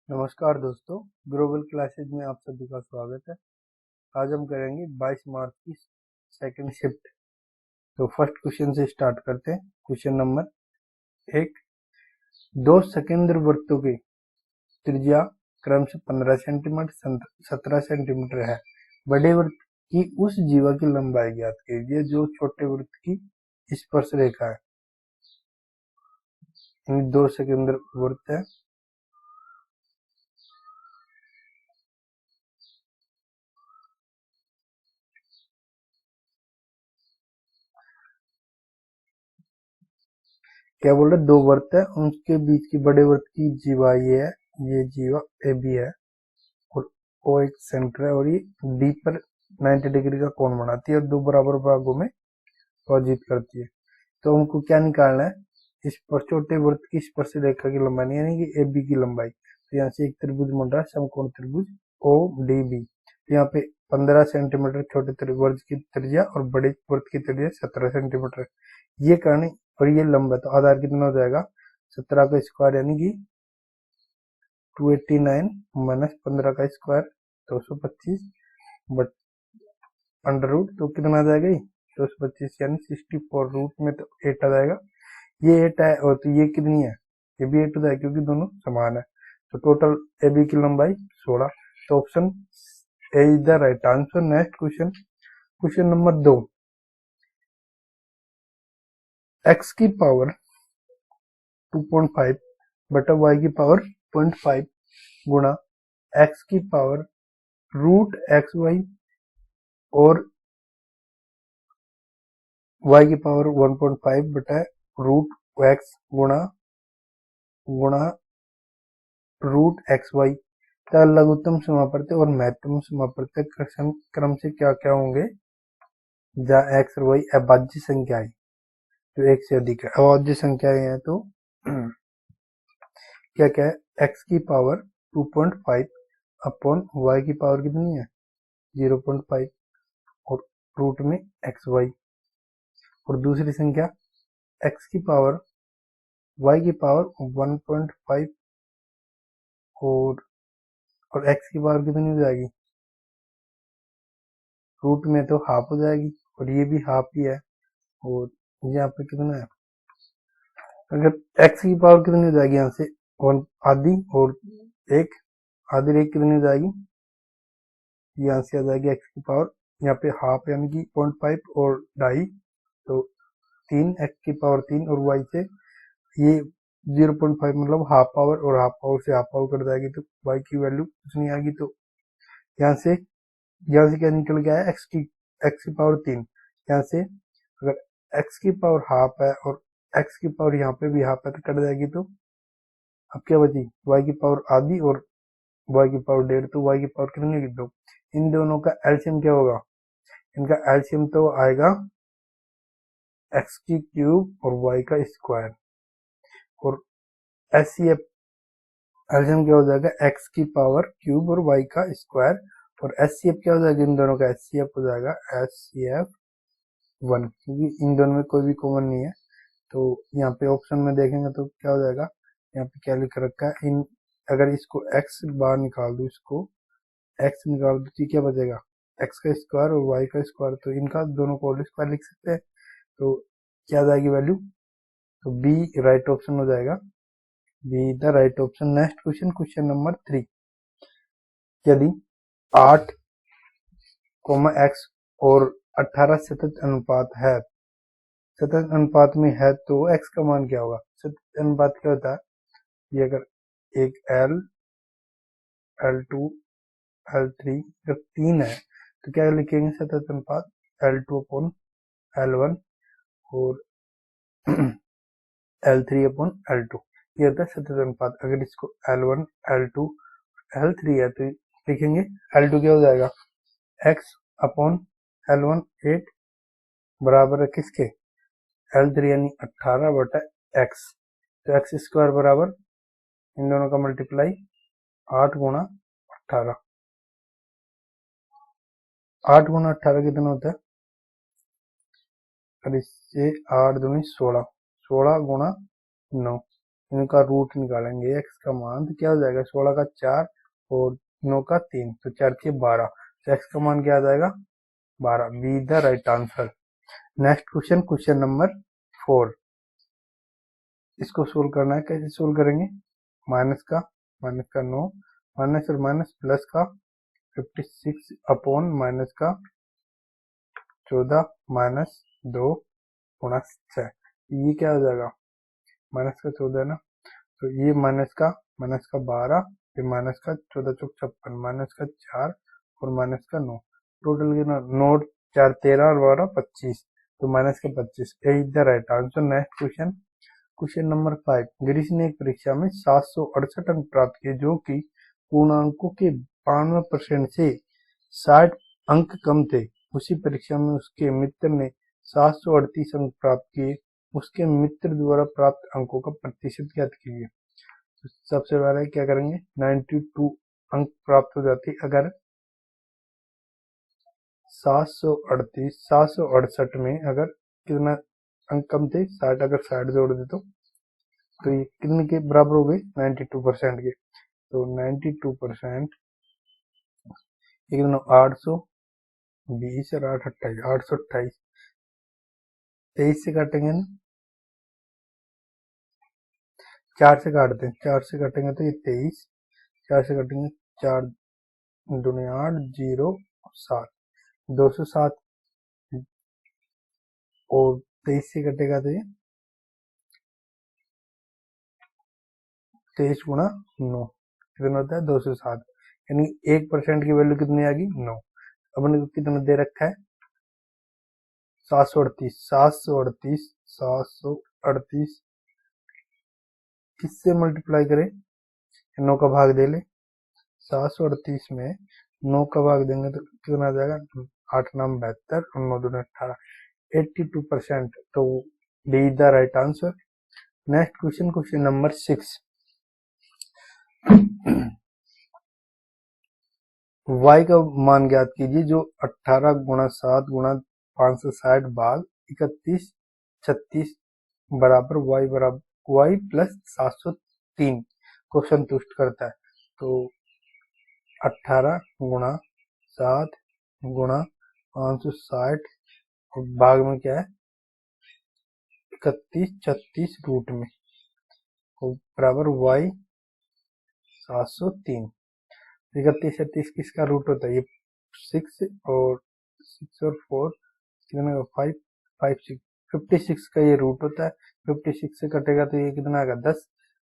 नमस्कार दोस्तों, global classes में आप सभी का स्वागत है। आज हम करेंगे 22 मार्च की सेकंड शिफ्ट। तो फर्स्ट क्वेश्चन से स्टार्ट करते हैं। क्वेश्चन नंबर 1, दो सेकेंद्र वृत्तों की त्रिज्या क्रमशः 15 सेंटीमीटर 17 सेंटीमीटर है। बड़े वृत्त की उस जीवा की लंबाई ज्ञात कीजिए जो छोटे वृत्त की स्पर्श रेखा है। दो सेकेंद्र वृत्त है, क्या बोल रहे, दो वृत्त है, उनके बीच की बड़े वृत्त की जीवा ये जीवा ए बी है और ओ एक सेंटर है और ये डी पर 90 डिग्री का कोण बनाती है और दो बराबर भागों में विभाजित करती है। तो हमको क्या निकालना है, इस पर छोटे वृत्त की स्पर्श रेखा की लंबाई यानी कि ए बी की लंबाई। तो यहाँ से एक त्रिभुज बन रहा है, समकोण त्रिभुज ओ डी बी। तो यहाँ पे 15 सेंटीमीटर छोटे वृत्त की त्रिज्या और बड़े वृत्त की त्रिज्या 17 सेंटीमीटर ये करनी। और ये लंबा, तो आधार कितना हो जाएगा, 17 का स्क्वायर यानी कि 289 माइनस 15 का स्क्वायर 225 बट अंडर रूट, तो कितना आ जाएगा, 225 यानी 64 रूट में तो 8 आ जाएगा। ये 8 है और तो ये कितनी है, ये भी 8 हो जाएगा क्योंकि दोनों समान है। तो टोटल ए बी की लंबाई 16। तो option A is the right answer. Next question, question number 2, x की पावर 2.5 बटा वाई की पावर 0.5 गुणा एक्स की पावर रूट एक्स वाई और वाई की पावर 1.5 बटा रूट एक्स गुणा गुणा रूट एक्स वाई का लघुत्तम समापवर्तक और महत्तम समापवर्तक क्रम से क्या क्या होंगे, जहाँ एक्स और वाई अभाज्य संख्याएं जो एक से अधिक है। अभाज्य संख्याएं हैं तो क्या क्या है, एक्स की पावर 2.5 अपॉन वाई की पावर कितनी है 0.5 और रूट में एक्स वाई। और दूसरी संख्या एक्स की पावर वाई की पावर 1.5 और एक्स की पावर कितनी हो जाएगी, रूट में तो हाफ हो जाएगी और ये भी हाफ ही है। और यहाँ पे कितना है, अगर एक्स की पावर कितनी हो जाएगी, यहाँ से वन आधी और एक आधी एक कितनी हो जाएगी, यहाँ से आ जाएगी एक्स की पावर यहाँ पे हाफ यानी कि 0.5 और 2.5 तो 3 एक्स की पावर 3 और वाई से ये 0.5 मतलब हाफ पावर और हाफ पावर से हाफ पावर कट जाएगी तो वाई की वैल्यू कुछ नहीं आएगी। तो यहाँ से क्या निकल गया है, एक्स की पावर 3। यहाँ से अगर एक्स की पावर हाफ है और एक्स की पावर यहाँ पे भी हाफ है तो कट जाएगी। तो अब क्या बची, वाई की पावर आधी और वाई की पावर 1.5, तो वाई की पावर कितनी होगी 2। इन दोनों का एलसीएम क्या होगा, इनका एलसीएम तो आएगा एक्स की क्यूब और वाई का स्क्वायर और एचसीएफ एलसीएम क्या हो जाएगा एक्स की पावर क्यूब और वाई का स्क्वायर और एचसीएफ क्या हो जाएगा, इन दोनों का एचसीएफ हो जाएगा एचसीएफ 1 क्योंकि इन दोनों में कोई भी कॉमन नहीं है। तो यहाँ पे ऑप्शन में देखेंगे तो क्या हो जाएगा, यहाँ पे क्या लिख रखा है, इन अगर इसको एक्स बाहर निकाल दो, इसको एक्स निकाल दो तो क्या बचेगा, एक्स का स्क्वायर और वाई का स्क्वायर, तो इनका दोनों को होल स्क्वायर लिख सकते हैं। तो क्या आ जाएगी वैल्यू, तो बी राइट ऑप्शन हो जाएगा, be the right option. Next question, question number 3, यदि 8, एक्स और 18 सतत अनुपात है, सतत अनुपात में है तो एक्स का मान क्या होगा। सतत अनुपात क्या होता है, ये अगर एक एल L2 L3 जब 3 है तो क्या लिखेंगे, सतत अनुपात L2 अपॉन L1 और L3 अपॉन L2, ये होता है सतत अनुपात। अगर इसको L1 L2 L3 है तो लिखेंगे L2 क्या हो जाएगा, x अपॉन L1 8 बराबर है किसके, L3 यानी 18 बटा x। तो एक्स स्क्वायर बराबर इन दोनों का मल्टीप्लाई 8 गुणा 18, 8 गुणा 18 कितना होता है, और इससे 8 दूनी 16, 16 गुणा 9 इनका रूट निकालेंगे x का मान, तो क्या हो जाएगा 16 का 4 और 9 का 3, तो 4 के 12, तो x का मान क्या आ जाएगा 12, be the right answer. Next question, question number 4, इसको सोल्व करना है। कैसे सोल्व करेंगे, माइनस का 9, माइनस और माइनस प्लस का 56 अपॉन माइनस का 14 माइनस 2 गुणा 6, ये क्या हो जाएगा माइनस का 14 ना, तो ये माइनस का 12, फिर माइनस का 14 चौक 56, माइनस का 4 और माइनस का 9, टोटल कितना 9 4 13 और 12 25, तो माइनस का 25 is the right answer. Next question, question number 5, Girish ने एक परीक्षा में 768 अंक प्राप्त किए जो कि पूर्णांकों के 92% से 60 अंक कम थे। उसी परीक्षा में उसके मित्र ने 738 अंक प्राप्त किए, उसके मित्र द्वारा प्राप्त अंकों का प्रतिशत ज्ञात कीजिए। तो सबसे पहले क्या करेंगे, 92 अंक प्राप्त हो जाती अगर 768 में अगर कितना अंक कम थे 60, अगर 60 जोड़ दे तो ये कितने के बराबर हो गए 92% के, तो 92% कितना 820 और 828, 828 23 से काटेंगे ना, 4 से काटते हैं, 4 से काटेंगे तो ये 23, 4 से काटेंगे 4 दूनी 8 0 7, 207 और 23 से कटेगा तो ये 23 गुणा 9 कितना होता है 207, यानी 1% की वैल्यू कितनी आ गई 9। अपन को कितना दे रखा है 738 किससे मल्टीप्लाई करें, 9 का भाग दे ले, 738 में 9 का भाग देंगे तो कितना आ जाएगा 8 9 72 और 9 2 18, 82%, तो D the right answer. Next question, question number 6, y का मान ज्ञात कीजिए जो 18 गुणा 7 गुणा 560 भाग 31 36 बराबर y प्लस 703 को संतुष्ट करता है। तो 18 गुणा 7 गुणा 560 और भाग में क्या है 31 36 रूट में बराबर y 703, 31 36 किसका रूट होता है, ये 6 और 4 कितना 5 5 6, 56 का ये रूट होता है, 56 से कटेगा तो ये कितना आएगा 10,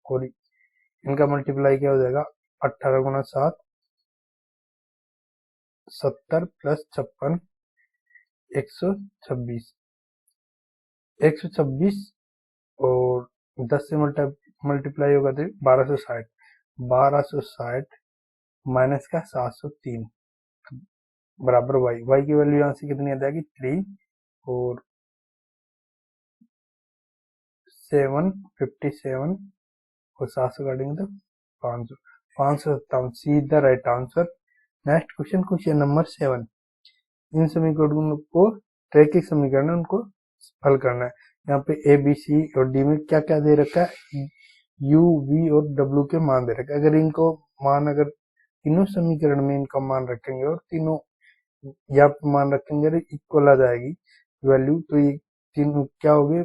और इनका मल्टीप्लाई क्या हो जाएगा 18 गुणा 7 70 प्लस 56 126, 126 और 10 से मल्टीप्लाई होगा तो 1260, 1260 माइनस का 703 बराबर y की वैल्यू यहाँ से कितनी आ जाएगी 3 और 757 और 700 काटेंगे तो 500, 557 see the right answer. Next question, question number 7, इन समीकरणों को रैखिक समीकरण है उनको हल करना है। यहाँ पे ए बी सी और डी में क्या क्या दे रखा है, यू वी और डब्ल्यू के मान दे रखा है। अगर इनको मान अगर तीनों समीकरण में इनका मान रखेंगे और तीनों यहाँ पे मान रखेंगे इक्वल आ जाएगी वैल्यू, तो ये तीनों क्या होंगे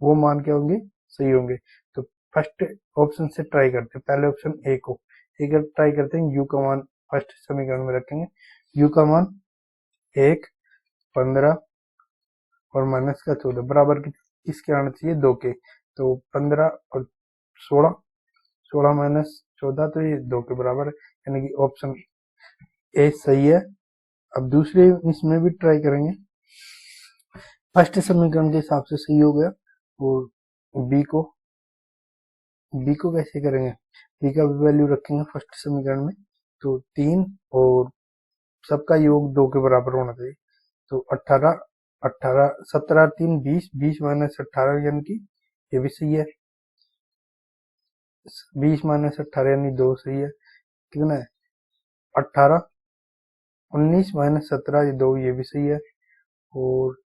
वो मान क्या होंगे सही होंगे। तो फर्स्ट ऑप्शन से ट्राई करते हैं, पहले ऑप्शन ए को एक ट्राई करते हैं, यू का मान फर्स्ट समीकरण में रखेंगे, यू का मान 1 15 और माइनस का 14 बराबर किसके आना चाहिए 2 के, तो 15 और 16 माइनस 14 तो ये 2 के बराबर है, यानी कि ऑप्शन ए सही है। अब दूसरे इसमें भी ट्राई करेंगे, फर्स्ट समीकरण के हिसाब से सही हो गया, और बी को कैसे करेंगे, बी का वैल्यू रखेंगे फर्स्ट समीकरण में, तो 3 और सबका योग 2 के बराबर होना चाहिए, तो 18 17 3 20 20 माइनस 18 यानी कि ये भी सही है, 20 माइनस 18 यानी 2 सही है, कितना है 18 19 माइनस 17 ये 2 ये भी सही है, और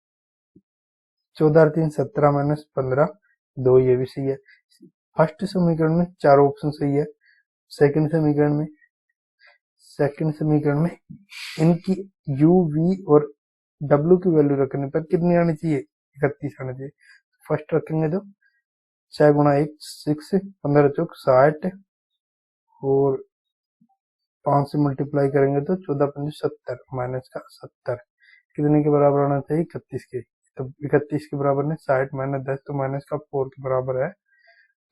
14 3 17 माइनस 15 2 ये भी सही है। फर्स्ट समीकरण में चारों ऑप्शन सही है। सेकंड समीकरण में इनकी u v और w की वैल्यू रखने पर कितनी आनी चाहिए? 31 आनी चाहिए। फर्स्ट रखेंगे तो 6 गुणा 1 6, 15 चौक 60 और 5 से मल्टीप्लाई करेंगे तो 14 पंजे 70 माइनस का 70 कितने के बराबर आना चाहिए? 31 के। तो 31 के बराबर में 60 माइनस 10 तो माइनस का 4 के बराबर है।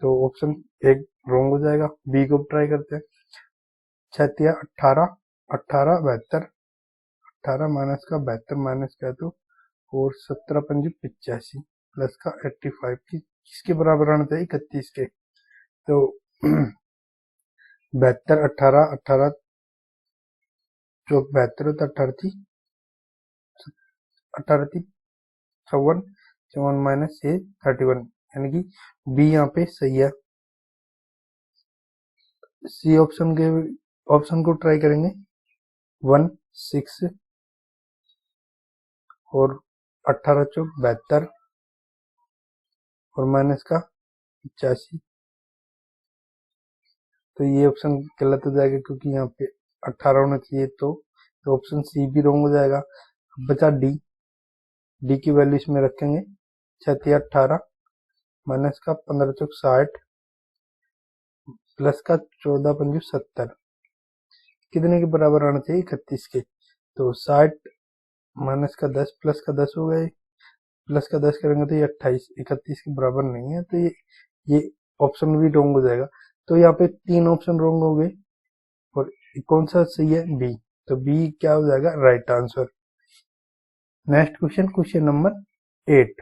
तो ऑप्शन एक रॉन्ग हो जाएगा। बी को ट्राई करते हैं। 6 18 18 72 18 माइनस का 72 माइनस का तो और 17 पंजे 85 प्लस का 85 की किसके बराबर आना चाहिए? 31 के। तो 72 18 18 चौक 72 तो 18 थी 54 54 माइनस ये 31 यानी कि बी यहाँ पे सही है। सी ऑप्शन को ट्राई करेंगे। 1 6 और 18 चौक 72 और माइनस का 85 तो ये ऑप्शन गलत हो जाएगा क्योंकि यहाँ पे 18 होना चाहिए। तो ऑप्शन सी भी रॉन्ग हो जाएगा। बचा डी की वैल्यू इसमें रखेंगे। 6 18 माइनस का 15 चौक 60 प्लस का 14 पंजे 70 कितने के बराबर आना चाहिए? 31 के। तो 60 माइनस का 10 प्लस का 10 हो गए। प्लस का 10 करेंगे तो ये 28 31 के बराबर नहीं है। तो ये ऑप्शन भी रॉन्ग हो जाएगा। तो यहाँ पे 3 ऑप्शन रॉन्ग हो गए और कौन सा सही है? बी। तो बी क्या हो जाएगा? Right answer. Next question number 8।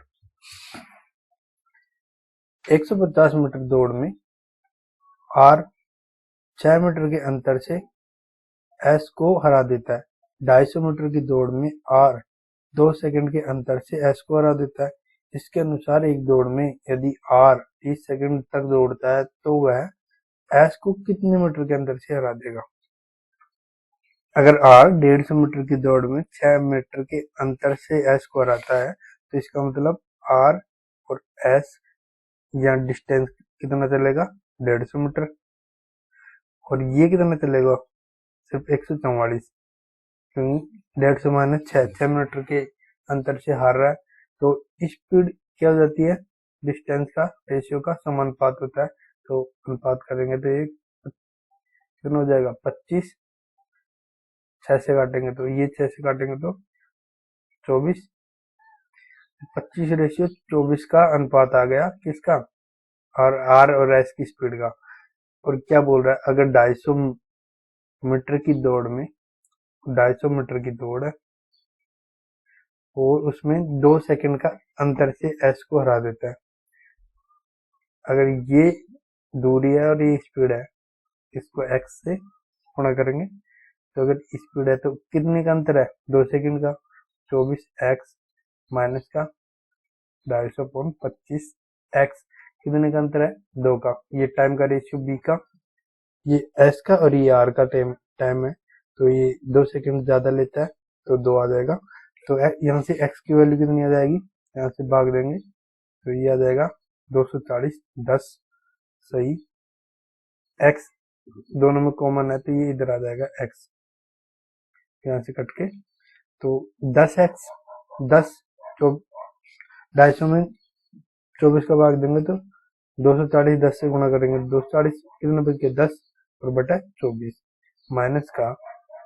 150 metre दौड़ में आर 6 मीटर के अंतर से एस को हरा देता है। 250 मीटर की दौड़ में आर 2 सेकंड के अंतर से एस को हरा देता है। इसके अनुसार एक दौड़ में यदि आर 30 सेकंड तक दौड़ता है तो वह एस को कितने मीटर के अंतर से हरा देगा? अगर आर 150 मीटर की दौड़ में 6 मीटर के अंतर से एस को हराता है तो इसका मतलब आर और एस या डिस्टेंस कितना चलेगा? 150 मीटर। और ये कितना चलेगा? सिर्फ 144 क्योंकि 150 माइनस 6 मीटर के अंतर से हार रहा है। तो स्पीड क्या हो जाती है? डिस्टेंस का रेशियो का समानुपात होता है। तो अनुपात करेंगे तो ये कितना हो जाएगा? 25 6 से काटेंगे तो ये 6 से काटेंगे तो 24 25 रेशियो 24 का अनुपात आ गया किसका? और आर और एस की स्पीड का। और क्या बोल रहा है? अगर 250 मीटर की दौड़ में 250 मीटर की दौड़ है और उसमें 2 सेकंड का अंतर से एस को हरा देता है। अगर ये दूरी है और ये स्पीड है इसको एक्स से गुणा करेंगे तो अगर स्पीड है तो कितने का अंतर है? 2 सेकंड का। 24 एक्स माइनस का 250/25 एक्स कितने का अंतर है? 2 का। ये टाइम का रेशियो बी का, ये एस का और ये आर का टाइम है। तो ये 2 सेकंड ज्यादा लेता है तो 2 आ जाएगा। तो यहाँ से एक्स की वैल्यू कितनी आ जाएगी? यहाँ से भाग देंगे तो ये आ जाएगा 240 10 सही। एक्स दोनों में कॉमन है तो ये इधर आ जाएगा एक्स यहाँ से कट के। तो 10x 10 250 में 24 का भाग देंगे तो 240 10 से गुणा करेंगे 240 कितना बच गया? 10 और बटा 24 माइनस का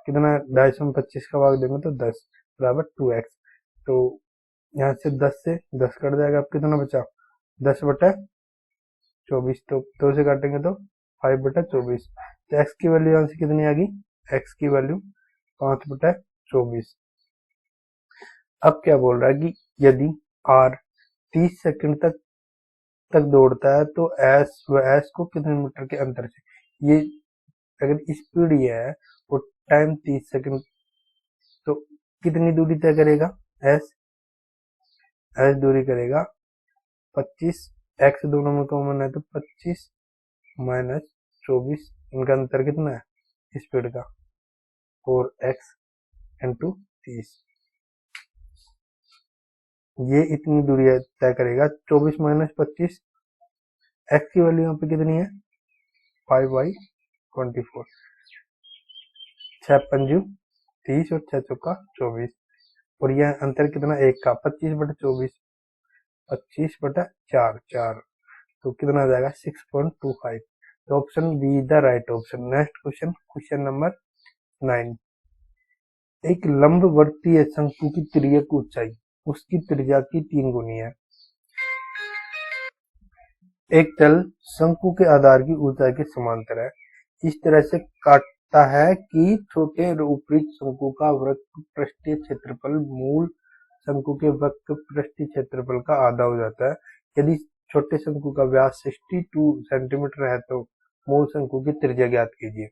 कितना? 250 में 25 का भाग देंगे तो 10 बराबर 2x। तो यहाँ से 10 से 10 कट जाएगा। अब कितना बचा? 10 बटा 24। तो 2 से काटेंगे तो 5 बटा 24। तो x की वैल्यू यहाँ से कितनी आ गई? x की वैल्यू 5 बटा 24। अब क्या बोल रहा है कि यदि r 30 सेकंड तक दौड़ता है तो एस को कितने मीटर के अंतर से, ये अगर स्पीड ये है और टाइम 30 सेकंड तो कितनी दूरी तय करेगा? एस दूरी करेगा 25 एक्स दोनों में कॉमन है तो 25 माइनस 24 इनका अंतर कितना है स्पीड का? 4x इंटू 30 ये इतनी दूरी तय करेगा। 24 माइनस 25 एक्स की वैल्यू यहाँ पे कितनी है 5/24, 6 पंजू 30 और 6 चौका 24, और यह अंतर कितना एक का 25/24, 25/4, 4, तो कितना आ जाएगा 6.25। तो option be the right option. Next question, question number 9। एक लंबवर्तीय शंकु की तिर्यक ऊंचाई उसकी त्रिज्या की 3 गुनी है। एक तल शंकु के आधार की ऊंचाई के समांतर है, इस तरह से काटता है कि छोटे ऊपरी शंकु का वक्र पृष्ठीय क्षेत्रफल मूल शंकु के वक्र पृष्ठीय क्षेत्रफल का आधा हो जाता है। यदि छोटे शंकु का व्यास 62 सेंटीमीटर है तो मूल शंकु की त्रिज्या ज्ञात कीजिए।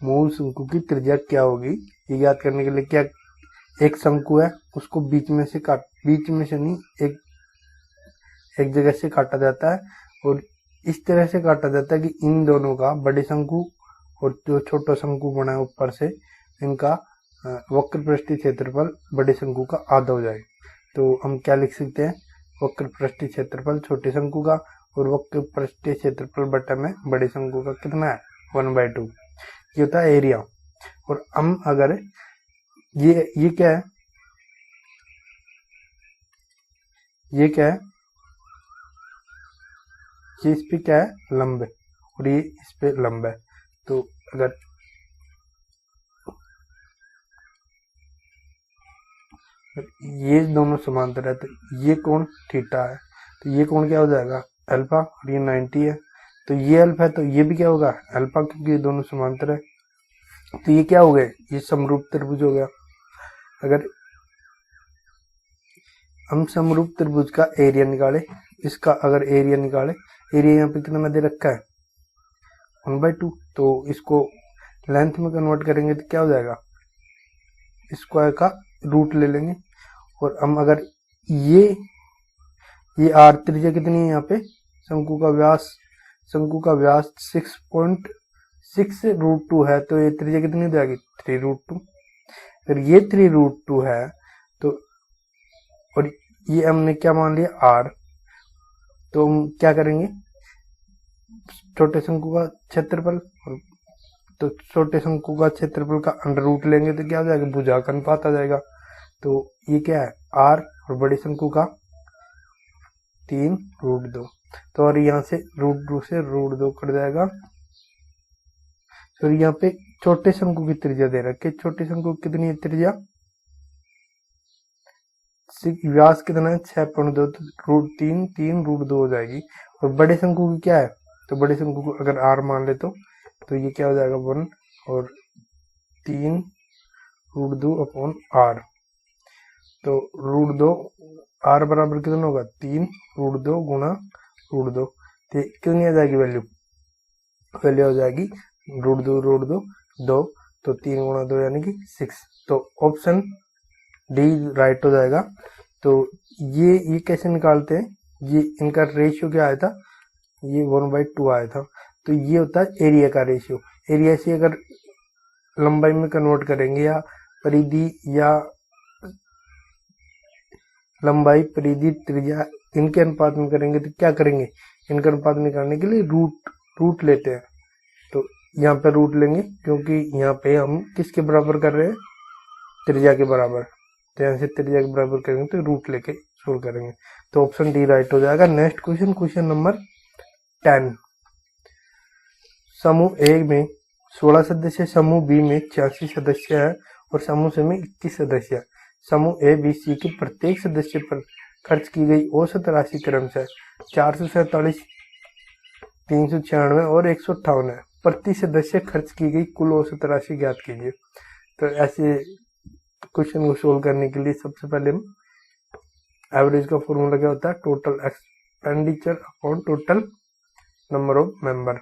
मूल शंकु की त्रिज्या क्या होगी ये ज्ञात करने के लिए क्या, एक शंकु है उसको बीच में से नहीं एक जगह से काटा जाता है, और इस तरह से काटा जाता है कि इन दोनों का बड़े शंकु और जो छोटा शंकु बना है ऊपर से इनका वक्र पृष्ठीय क्षेत्रफल बड़े शंकु का आधा हो जाए। तो हम क्या लिख सकते हैं, वक्र पृष्ठीय क्षेत्रफल छोटे शंकु का और वक्र पृष्ठीय क्षेत्रफल बटा में बड़े शंकु का कितना है 1/2, ये होता है एरिया। और हम अगर ये क्या है, ये क्या है, ये इस पे क्या है लंब है और ये इस पे लंब है। तो अगर ये दोनों समांतर है तो ये कोण थीटा है, तो ये कोण क्या हो जाएगा अल्फा, और ये 90 है, तो ये अल्फा है तो ये भी क्या होगा अल्फा, क्योंकि ये दोनों समांतर है। तो ये क्या हो गए, ये समरूप त्रिभुज हो गया। अगर हम समरूप त्रिभुज का एरिया निकाले, इसका अगर एरिया निकाले, एरिया यहाँ पे कितना दे रखा है 1/2, तो इसको लेंथ में कन्वर्ट करेंगे तो क्या हो जाएगा स्क्वायर का रूट ले लेंगे। और हम अगर ये आर त्रिज्या कितनी है यहाँ पे, शंकु का व्यास 6.6√2 है, तो ये त्रिज्या कितनी हो जाएगी 3√2। अगर ये 3√2 है तो और ये हमने क्या मान लिया आर, तो हम क्या करेंगे छोटे शंकु का क्षेत्रफल, तो छोटे शंकु का क्षेत्रफल का अंडर रूट लेंगे तो क्या हो जाएगा भुजा का अनुपात आ जाएगा। तो ये क्या है आर और बड़े शंकु का 3√2, तो और यहाँ से √2 से √2 कट जाएगा। तो यहाँ पे छोटे शंकु की त्रिज्या दे रखी, छोटे शंकु कितनी है त्रिज्या, व्यास कितना है 6.2, तो √3 हो जाएगी। और बड़े शंकु की क्या है, तो बड़े शंकु को अगर आर मान ले तो ये क्या हो जाएगा 1 और 3√2/r, तो √2 आर बराबर कितना होगा 3√2 गुणा √2, तो कितनी आ जाएगी वैल्यू हो जाएगी √2 2, तो 3 गुणा 2 यानी कि 6, तो ऑप्शन डी राइट हो जाएगा। तो ये कैसे निकालते हैं, ये इनका रेशियो क्या आया था, ये 1/2 आया था, तो ये होता है एरिया का रेशियो। एरिया से अगर लंबाई में कन्वर्ट करेंगे या परिधि या लंबाई परिधि त्रिज्या इनके अनुपात में करेंगे तो क्या करेंगे, इनके अनुपात निकालने के लिए रूट लेते हैं। तो यहाँ पे रूट लेंगे क्योंकि यहाँ पे हम किसके बराबर कर रहे हैं त्रिज्या के बराबर, तो यहाँ से त्रिज्या के बराबर करेंगे तो रूट लेके सोल्व करेंगे, तो ऑप्शन डी राइट हो जाएगा। Next question, question number 10। समूह ए में 16 सदस्य, समूह बी में 86 सदस्य है और समूह सी में 21 सदस्य है। समूह ए बी सी के प्रत्येक सदस्य पर खर्च की गई औसत राशि क्रमशः 447, 396 और 158 है। प्रति सदस्य खर्च की गई कुल औसत राशि ज्ञात कीजिए। तो ऐसे क्वेश्चन को सोल्व करने के लिए सबसे पहले हम एवरेज का फॉर्मूला क्या होता है, total expenditure upon total number of member.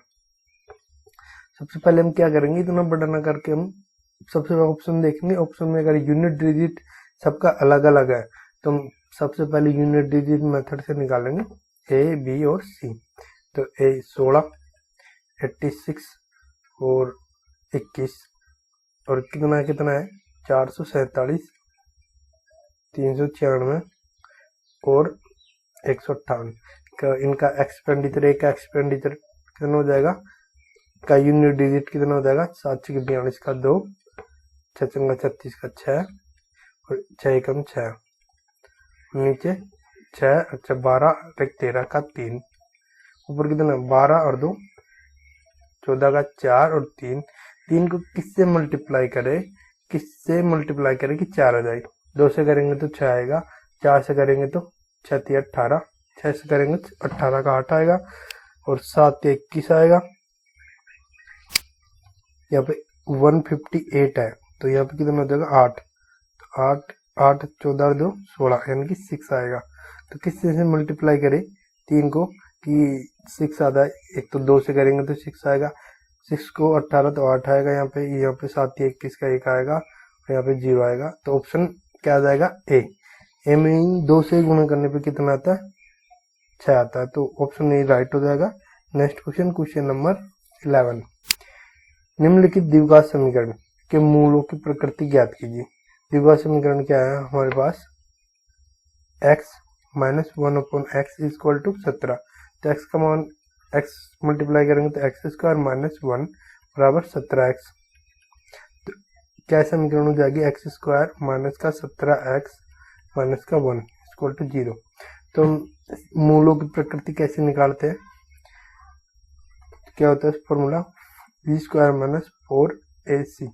सबसे पहले हम क्या करेंगे, इतना बड़ा ना करके हम सबसे ऑप्शन देखेंगे, ऑप्शन में अगर यूनिट डिजिट सबका अलग अलग है तो हम सबसे पहले यूनिट डिजिट मेथड से निकालेंगे ए बी और सी। तो ए 16, 86 और 21 और कितना है 447, 396 और 158। इनका एक्सपेंडिचर, एक का एक्सपेंडिचर कितना हो जाएगा, का यूनिट डिजिट कितना हो जाएगा, 7 6 42 का 2, 6 चंगा 36 का 6 और 6 एकम 6, नीचे 6 अच्छा 12 13 का 3, ऊपर कितना 12 और 2 14 का 4 और 3 को किससे मल्टीप्लाई करे कि 4 आ जाए। 2 से करेंगे तो 6 आएगा, 4 से करेंगे तो 6 3 18, 6 से करेंगे तो 18 का 8 आएगा और 7 21 आएगा। यहाँ पे 158 है तो यहाँ पे कितना हो जाएगा 8, तो 8 14 2 16 यानी कि 6 आएगा। तो किससे से मल्टीप्लाई करें 3 को कि 6 आता है, एक तो 2 से करेंगे तो 6 आएगा, 6 को 18 तो 8 आएगा, यहाँ पे 7 21 का 1 आएगा और यहाँ पे 0 आएगा। तो ऑप्शन क्या आ जाएगा ए में 2 से गुणा करने पे कितना आता है 6 आता है, तो ऑप्शन ए राइट हो जाएगा। नेक्स्ट क्वेश्चन नंबर 11, निम्नलिखित द्विघात समीकरण के मूलों की प्रकृति ज्ञात कीजिए। द्विघात समीकरण क्या है हमारे पास, x minus 1/x is equal to 17, तो x का मान x मल्टीप्लाई करेंगे तो x स्क्वायर माइनस 1 बराबर 17x, तो क्या समीकरण हो जाएगी x स्क्वायर माइनस का 17x माइनस का 1 इक्वल टू 0। तो मूलों की प्रकृति कैसे निकालते हैं, क्या होता है formula b square minus 4ac,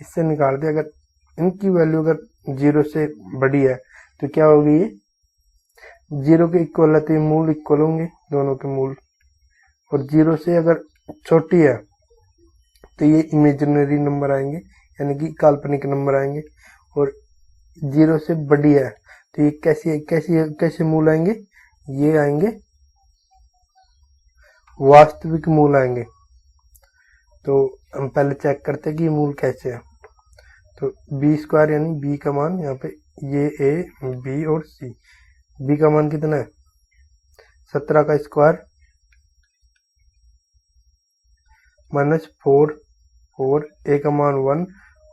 इससे निकालते हैं। अगर इनकी वैल्यू अगर 0 से बड़ी है तो क्या होगी, ये 0 के इक्वल है तो ये मूल इक्वल होंगे दोनों के मूल, और 0 से अगर छोटी है तो ये इमेजिनरी नंबर आएंगे यानी कि काल्पनिक नंबर आएंगे, और 0 से बड़ी है तो ये कैसे मूल आएंगे, ये आएंगे वास्तविक मूल आएंगे। तो हम पहले चेक करते हैं कि ये मूल कैसे है। तो बी स्क्वायर यानी बी का मान यहाँ पे ये ए बी और सी, बी का मान कितना है 17 का स्क्वायर माइनस 4 ए का मान 1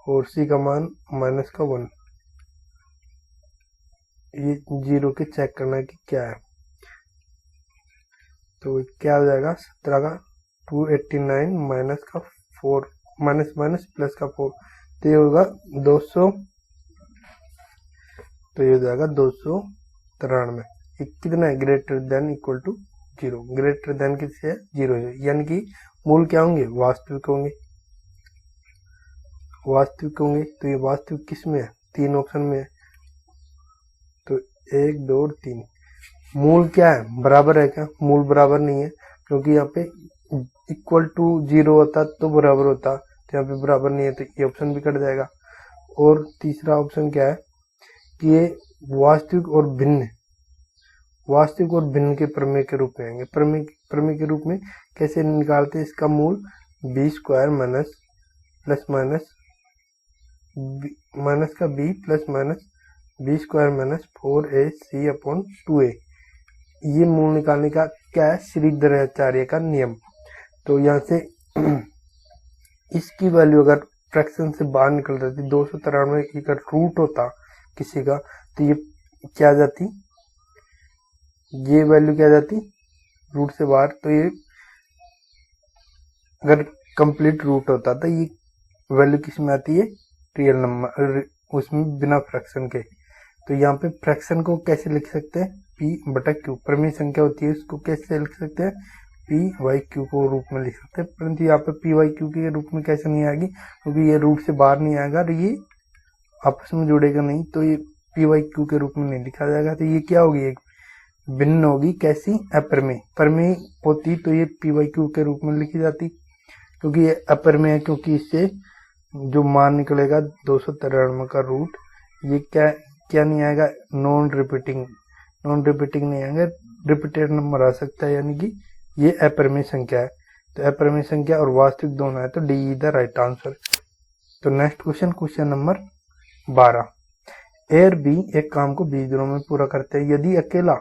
और सी का मान माइनस का 1, ये 0 के चेक करना है कि क्या है। तो क्या हो जाएगा 17 का 289 माइनस का 4 माइनस प्लस का 4, तो ये होगा 200, तो ये हो जाएगा 293। ये कितना है greater than equal to 0, greater than किससे है 0 है, यानी कि मूल क्या होंगे वास्तविक होंगे, तो ये वास्तविक किस में है 3 ऑप्शन में है, तो 1 2 और 3। मूल क्या है बराबर है क्या, मूल बराबर नहीं है क्योंकि यहाँ पे इक्वल टू 0 होता तो बराबर होता, तो यहाँ पे बराबर नहीं है तो ये ऑप्शन भी कट जाएगा। और तीसरा ऑप्शन क्या है कि ये वास्तविक और भिन्न के प्रमेय के रूप में आएंगे। प्रमेय के रूप में कैसे निकालते हैं इसका मूल, B square minus plus minus का B plus minus B square minus 4ac upon 2a, ये मूल निकालने का क्या है श्रीधराचार्य का नियम। तो यहाँ से इसकी वैल्यू अगर फ्रैक्शन से बाहर निकल जाती 293 का रूट होता किसी का, तो ये क्या जाती, ये वैल्यू क्या जाती रूट से बाहर, तो ये अगर कंप्लीट रूट होता तो ये वैल्यू किस में आती है रियल नंबर, उसमें बिना फ्रैक्शन के। तो यहाँ पे फ्रैक्शन को कैसे लिख सकते हैं p/q, प्रमेय संख्या होती है उसको कैसे लिख सकते हैं p/q को रूप में लिख सकते हैं, परंतु यहाँ पे p/q के रूप में कैसे नहीं आएगी क्योंकि ये रूट से बाहर नहीं आएगा और ये आपस में जुड़ेगा नहीं, तो ये p/q के रूप में नहीं लिखा जाएगा। तो ये क्या होगी, एक भिन्न होगी कैसी प्रमेय होती तो ये p/q के रूप में लिखी जाती, क्योंकि ये अप्रमेय है क्योंकि इससे जो मान निकलेगा 293 का रूट, ये क्या नहीं आएगा नॉन रिपीटिंग नहीं आएगा, रिपीटेड नंबर आ सकता है, यानी कि ये अप्रमेय संख्या है। तो अप्रमेय संख्या और वास्तविक दोनों है तो D is the right answer. तो नेक्स्ट क्वेश्चन नंबर 12, ए और बी एक काम को 20 दिनों में पूरा करते हैं, यदि अकेला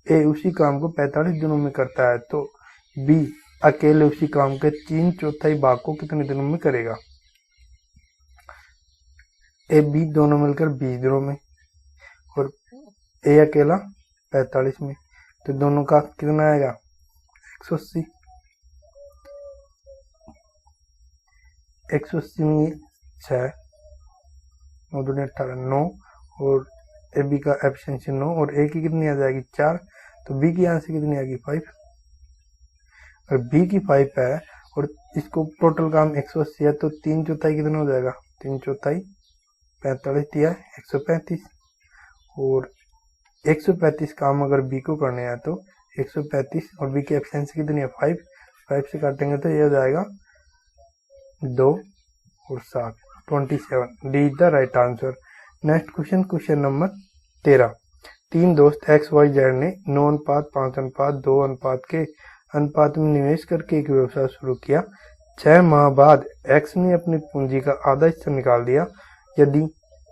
ए उसी काम को 45 दिनों में करता है तो बी अकेले उसी काम के 3/4 भाग को कितने दिनों में करेगा। ए बी दोनों मिलकर 20 दिनों में और ए अकेला 45 में। तो दोनों का कितना आएगा 180। 180 में 6 9 दूनी 18 9 और ए बी का एफिशिएंसी 9 और ए की कितनी आ जाएगी 4। तो बी की यहाँ से कितनी आएगी 5 और बी की 5 है और इसको टोटल काम 180 है तो 3/4 कितना हो जाएगा 3/4 45 दिया 135 और 135 काम अगर बी को करने हैं तो 135 और बी की एफिशिएंसी कितनी है 5 से काटेंगे तो ये हो जाएगा 2 और 7 27। D is the right answer. Next question number 13। 3 दोस्त XYZ ने 9 अनुपात 5 अनुपात 2 अनुपात के अनुपात में निवेश करके एक व्यवसाय शुरू किया। 6 माह बाद X ने अपनी पूंजी का आधा हिस्सा निकाल दिया। यदि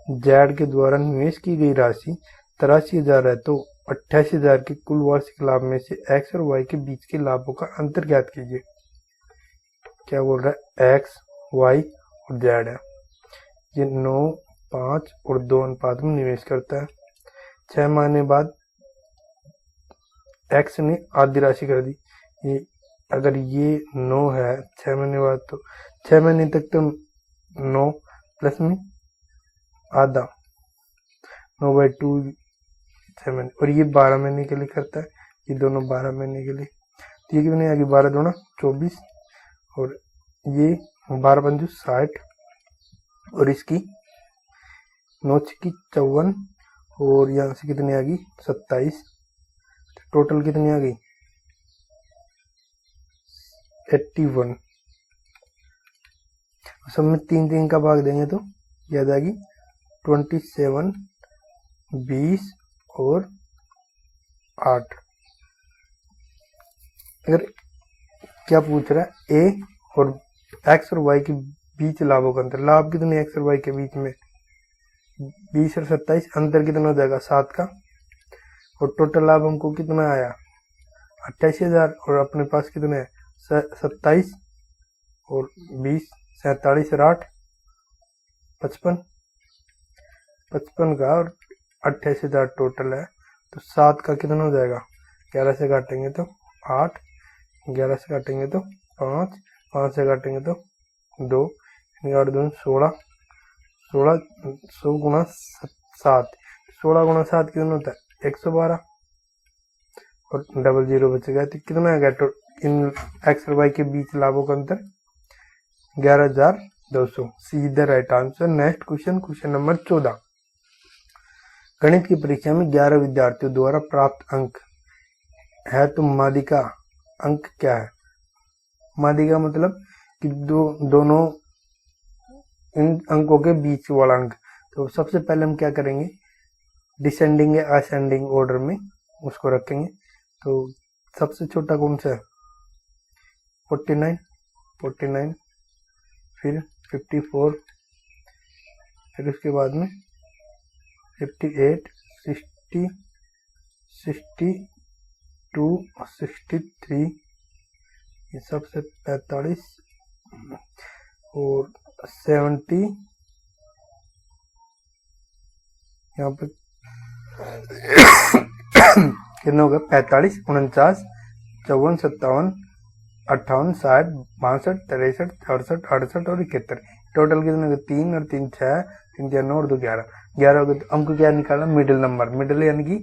Z के द्वारा निवेश की गई राशि 83,000 है तो 88,000 के कुल वार्षिक लाभ में से X और Y के बीच के लाभों का अंतर ज्ञात कीजिए। क्या बोल रहा है X, Y और Z है। ये 9, 5 और 2 अनुपात में निवेश करता है। 6 महीने बाद X ने आधी राशि कर दी। ये अगर ये 9 है 6 महीने बाद तो 6 महीने तक तो 9 प्लस में आधा 9/2 6 महीने और ये 12 महीने के लिए करता है। ये दोनों 12 महीने के लिए तो ये कितने आगे 12 दूना 24 और ये 12×5 60 और इसकी 9 की 54 और यहाँ से कितनी आ गई 27। टोटल कितनी आ गई 81। सब में 3 का भाग देंगे तो याद आ गई 27, 20 और 8। अगर क्या पूछ रहा है ए और एक्स और वाई के बीच लाभों का अंतर। लाभ कितने एक्स और वाई के बीच में 20 और 27। अंतर कितना हो जाएगा 7 का और टोटल लाभ हमको कितना आया 88,000 और अपने पास कितने है 27 और 20 47 और 8 55 का और 88,000 टोटल है तो 7 का कितना हो जाएगा 11 से काटेंगे तो 8 11 से काटेंगे तो 5 5 से काटेंगे तो 2 8 2 16 100 गुना 7 16 गुना 7 कितना होता है 112 और 00 बचेगा तो कितना आ गया तो इन एक्स और वाई के बीच लाभों का अंतर 11,200। See the right answer. Next question number 14। गणित की परीक्षा में 11 विद्यार्थियों द्वारा प्राप्त अंक है तो माध्यिका अंक क्या है। माध्यिका मतलब कि दोनों इन अंकों के बीच वाला अंक। तो सबसे पहले हम क्या करेंगे डिसेंडिंग या असेंडिंग ऑर्डर में उसको रखेंगे। तो सबसे छोटा कौन सा है 49 फिर 54 फिर उसके बाद में 58 60 62 63 ये सबसे 45 और 70 यहाँ पे कितना होगा 45 49 54 57 58 60 62 63 64 68 और 71। टोटल कितने होगा 3 और 3 6 3 4 9 और 2 11 हो गए। तो हमको क्या निकालना मिडिल नंबर। मिडिल यानी कि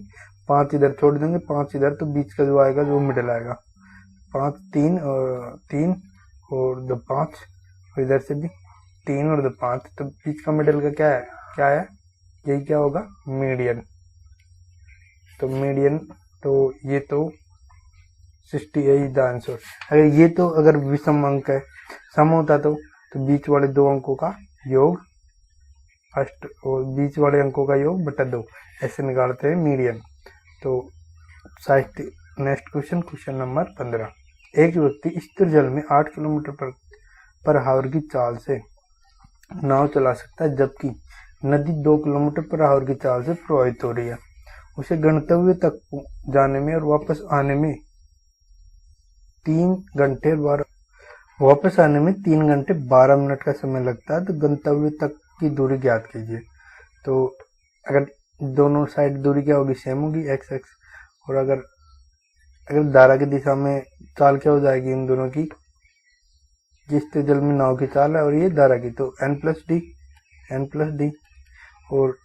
5 इधर छोड़ देंगे 5 इधर तो बीच का जो आएगा जो मिडिल आएगा 5 3 और 2 5 और इधर से भी 3 और 2 5 तो बीच का मिडिल का क्या है यही क्या होगा मीडियन। तो मीडियन तो ये तो 68 द आंसर। अगर ये तो अगर विषम अंक है सम होता तो बीच वाले 2 अंकों का योग फर्स्ट और बीच वाले अंकों का योग बटा 2 ऐसे निकालते हैं मीडियन। तो नेक्स्ट क्वेश्चन नंबर 15। एक व्यक्ति स्थिर जल में 8 किलोमीटर पर हावर की चाल से नाव चला सकता है जबकि नदी 2 किलोमीटर पर हावर की चाल से प्रवाहित हो रही है। उसे गंतव्य तक जाने में और वापस आने में 3 घंटे 12 मिनट का समय लगता है। तो गंतव्य तक की दूरी ज्ञात कीजिए। तो अगर दोनों साइड दूरी क्या होगी सेम होगी x और अगर अगर धारा की दिशा में चाल क्या हो जाएगी इन दोनों की, जिस जल में नाव की चाल है और ये धारा की, तो एन प्लस डी और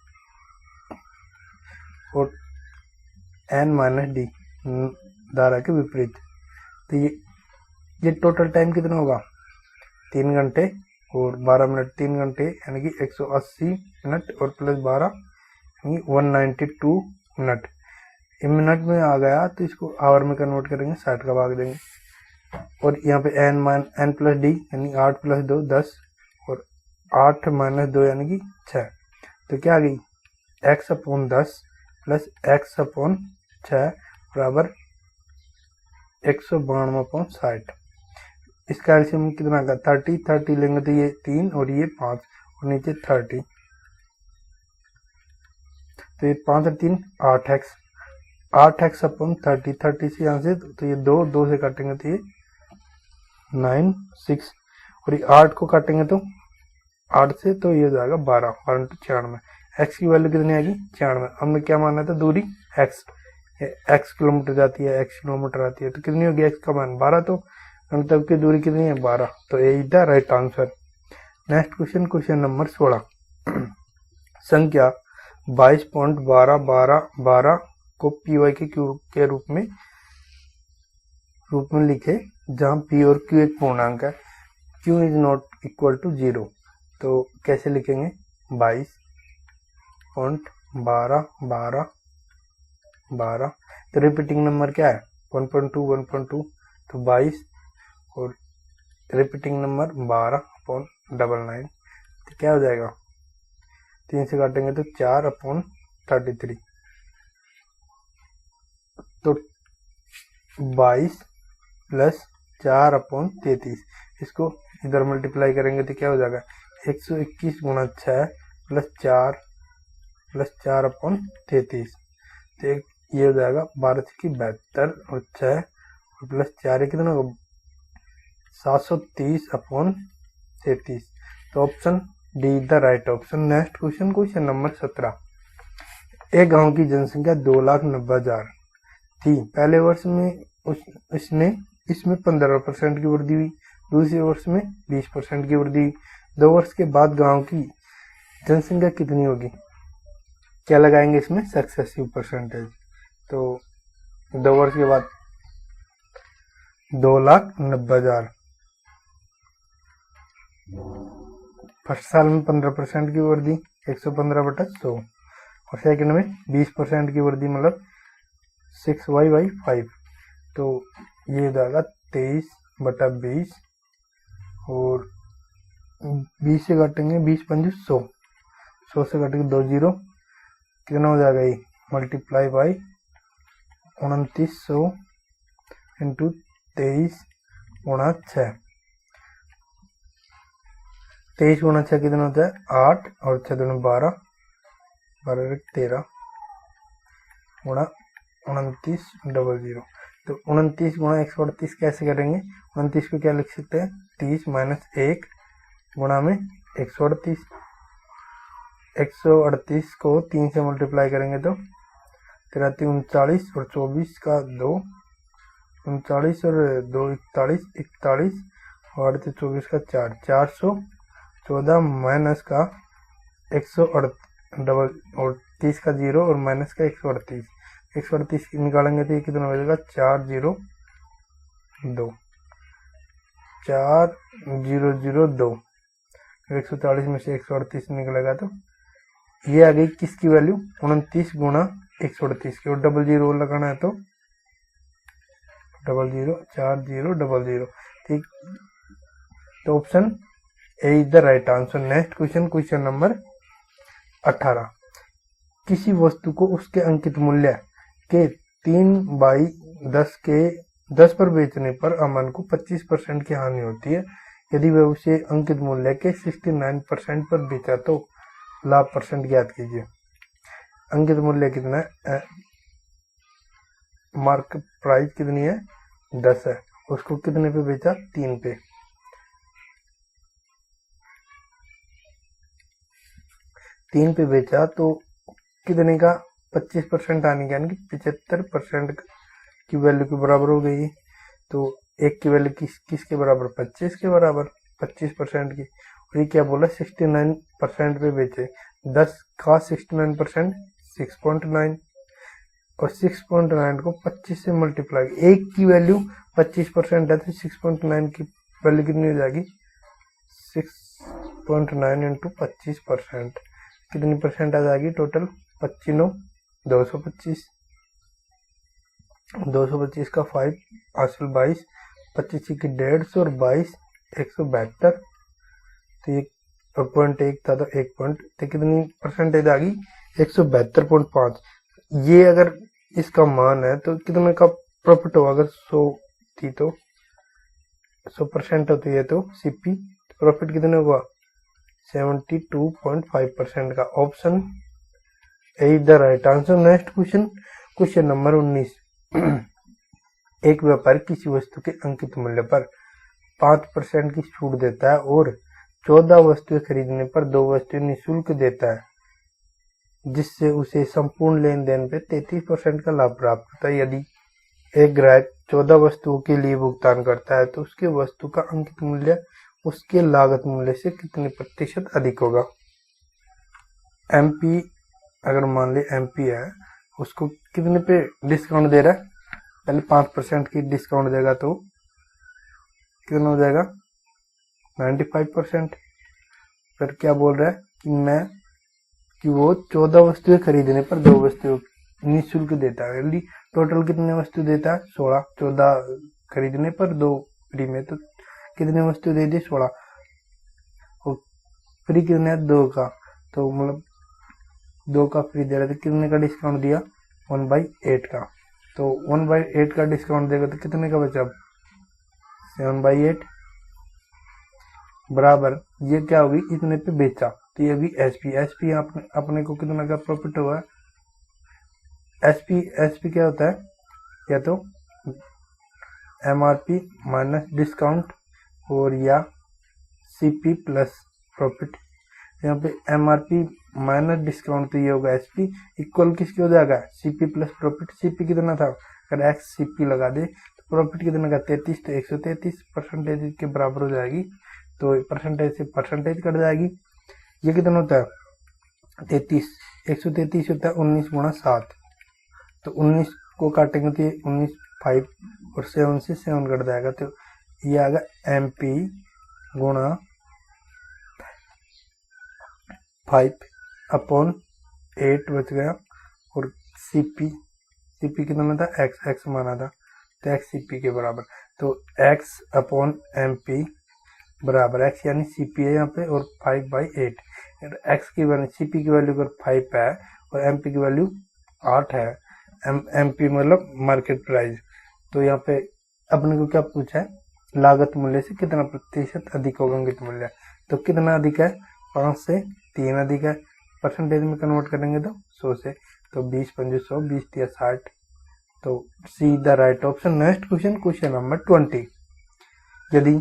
एन माइनस डी धारा के विपरीत। तो ये टोटल टाइम कितना होगा 3 घंटे और 12 मिनट, 3 घंटे यानी कि 180 मिनट और प्लस 12 यानी 192 मिनट। ये मिनट में आ गया तो इसको आवर में कन्वर्ट करेंगे, 60 का भाग देंगे और यहाँ पे एन प्लस डी यानी 8 प्लस 2 10 और 8 माइनस 2 यानी कि 6। तो क्या आ गई x upon 10 plus x upon 6 बराबर 192/60। इसका एलसीएम कितना का 30 लेंगे तो ये 3 और ये 5 और नीचे 30, तो ये 5 और 3 8x अपॉन 30 से यहाँ से तो ये 2 से काटेंगे तो ये 9 6 और ये 8 को काटेंगे तो 8 से तो ये हो जाएगा 12 तो 96। x की वैल्यू कितनी आएगी 96। हमने क्या माना था दूरी x किलोमीटर जाती है, x किलोमीटर आती है, तो कितनी होगी x का मान 12, तो गंतव्य की दूरी कितनी है 12, तो A is the right answer. Next question number 16। संख्या 22.1212 को py के रूप में लिखे जहां p और q एक पूर्णांक है, q is not equal to 0। तो कैसे लिखेंगे 22.1212, तो रिपीटिंग नंबर क्या है 1.2 तो 22 और रिपीटिंग नंबर 12/99, तो क्या हो जाएगा 3 से काटेंगे तो 4/33, तो 22 प्लस 4/33, इसको इधर मल्टीप्लाई करेंगे तो क्या हो जाएगा 121 गुणा 6 प्लस 4/33, तो ये हो जाएगा 12×72 और 6 और प्लस 4 कितना होगा 730/33, तो option D the right option. Next question number 17। एक गांव की जनसंख्या 2,90,000 थी, पहले वर्ष में इसमें 15% की वृद्धि हुई, दूसरे वर्ष में 20% की वृद्धि हुई, 2 वर्ष के बाद गांव की जनसंख्या कितनी होगी, क्या लगाएंगे इसमें सक्सेसिव परसेंटेज, तो 2 वर्ष के बाद 2,90,000, फर्स्ट साल में 15% की वृद्धि 115/100 और सेकंड में 20% की वृद्धि मतलब 6y/5, तो ये जाएगा 23/20 और 20 से काटेंगे 20×5 100, 100 से काटेंगे 2 0, कितना हो जाएगा ये मल्टीप्लाई बाई 2900 इंटू 23×6, 23×6 कितना होता है 8 और 6 दूनी 12, 12 13 गुणा 2900, तो 29 गुणा 138 कैसे करेंगे, 29 को क्या लिख सकते हैं 30 माइनस 1 गुणा में 138, 138 को 3 से मल्टीप्लाई करेंगे तो 39 और 24 का 2, 39 और 2 41 और 24 का 4, 414 माइनस का 138 का 0 और माइनस का 138 निकालेंगे तो ये कितना हो जाएगा 402, 4002, 140 में से 138 निकलेगा तो ये आ गई किसकी वैल्यू 29 गुणा 138 की, और 00 लगाना है तो 004000, ठीक, तो option A is the right answer. Next question number 18। किसी वस्तु को उसके अंकित मूल्य के 3/10 के 10 पर बेचने पर अमन को 25% की हानि होती है, यदि वह उसे अंकित मूल्य के 69% पर बेचा तो लाभ परसेंट ज्ञात कीजिए। अंकित मूल्य कितना है, मार्केट प्राइस कितनी है 10 है, उसको कितने पे बेचा 3 पे, बेचा तो कितने का 25% आने यानी कि 75% की वैल्यू के बराबर हो गई। तो एक की वैल्यू किसके बराबर, 25 के बराबर, 25% की। और ये क्या बोला, 69% पे बेचे, 10 का 69% 6.9, और 6.9 को 25 से मल्टीप्लाई, एक की वैल्यू 25% है तो 6.9 की वैल्यू कितनी हो जाएगी, 6.9 इंटू 25%, कितनी परसेंट आ जाएगी टोटल, 25 225, 225 का 5 हासिल 22, 25 की 150 और 22 172, तो ये पॉइंट एक था तो 1 पॉइंट, तो कितनी परसेंटेज आ गई, 172.5। ये अगर इसका मान है तो कितने का प्रॉफिट होगा, अगर 100 थी तो 100% होती है तो सीपी प्रॉफिट कितने होगा, 72.5% का। Option A the right answer. Next question, question number 19। एक व्यापारी किसी वस्तु के अंकित मूल्य पर 5% की छूट देता है और 14 वस्तुएं खरीदने पर 2 वस्तुएं निःशुल्क देता है, जिससे उसे संपूर्ण लेन देन पे 33% का लाभ प्राप्त होता है। यदि एक ग्राहक 14 वस्तुओं के लिए भुगतान करता है तो उसके वस्तु का अंकित मूल्य उसके लागत मूल्य से कितने प्रतिशत अधिक होगा। एमपी, अगर मान ले एमपी है, उसको कितने पे डिस्काउंट दे रहा है, पहले 5% की डिस्काउंट देगा तो कितना हो जाएगा, 95%। फिर क्या बोल रहा है कि वो 14 वस्तुएं खरीदने पर 2 वस्तुएं निःशुल्क देता है। यदि टोटल कितने वस्तु देता है, 16, 14 खरीदने पर 2 फ्री में, तो कितने वस्तु दे दी, 16, और फ्री कितने है, 2 का, तो मतलब 2 का फ्री दे रहा था, कितने का डिस्काउंट दिया, 1/8 का, तो 1/8 का डिस्काउंट देगा तो कितने का बचा, 7/8 बराबर, ये क्या होगी, इतने पे बेचा, तो ये भी एसपी अपने को कितना का प्रॉफिट हुआ, एसपी क्या होता है, या तो एमआरपी माइनस डिस्काउंट और या सीपी प्लस प्रॉफिट। यहाँ पे एमआरपी माइनस डिस्काउंट, तो ये होगा एसपी इक्वल किसके हो जाएगा, सीपी प्लस प्रॉफिट। सीपी कितना था, अगर एक्स सीपी लगा दे तो प्रॉफिट कितना का, 33, तो 133% के बराबर हो जाएगी, तो परसेंटेज से परसेंटेज कट जाएगी। ये कितना होता है, 33, 133 होता है 19 गुणा 7, तो 19 को काटेंगे तो 19 5 और 7 से 7 कट जाएगा, तो ये आएगा एमपी गुणा 5/8 बच गया, और सीपी कितना था, एक्स माना था, तो एक्स सीपी के बराबर, तो x/mp बराबर x यानी सीपी है यहाँ पे, और 5/8, एक्स की वैल्यू, सीपी की वैल्यू अगर 5 है और एमपी की वैल्यू 8 है, एमपी मतलब मार्केट प्राइस, तो यहाँ पे अपने को क्या पूछा है, लागत मूल्य से कितना प्रतिशत अधिक होगा अंकित मूल्य, तो कितना अधिक है, 5 से 3 अधिक है, परसेंटेज में कन्वर्ट करेंगे तो 100 से, तो 20 पंजे 100, 20 या 60, तो see the right option. Next question, question number 20। यदि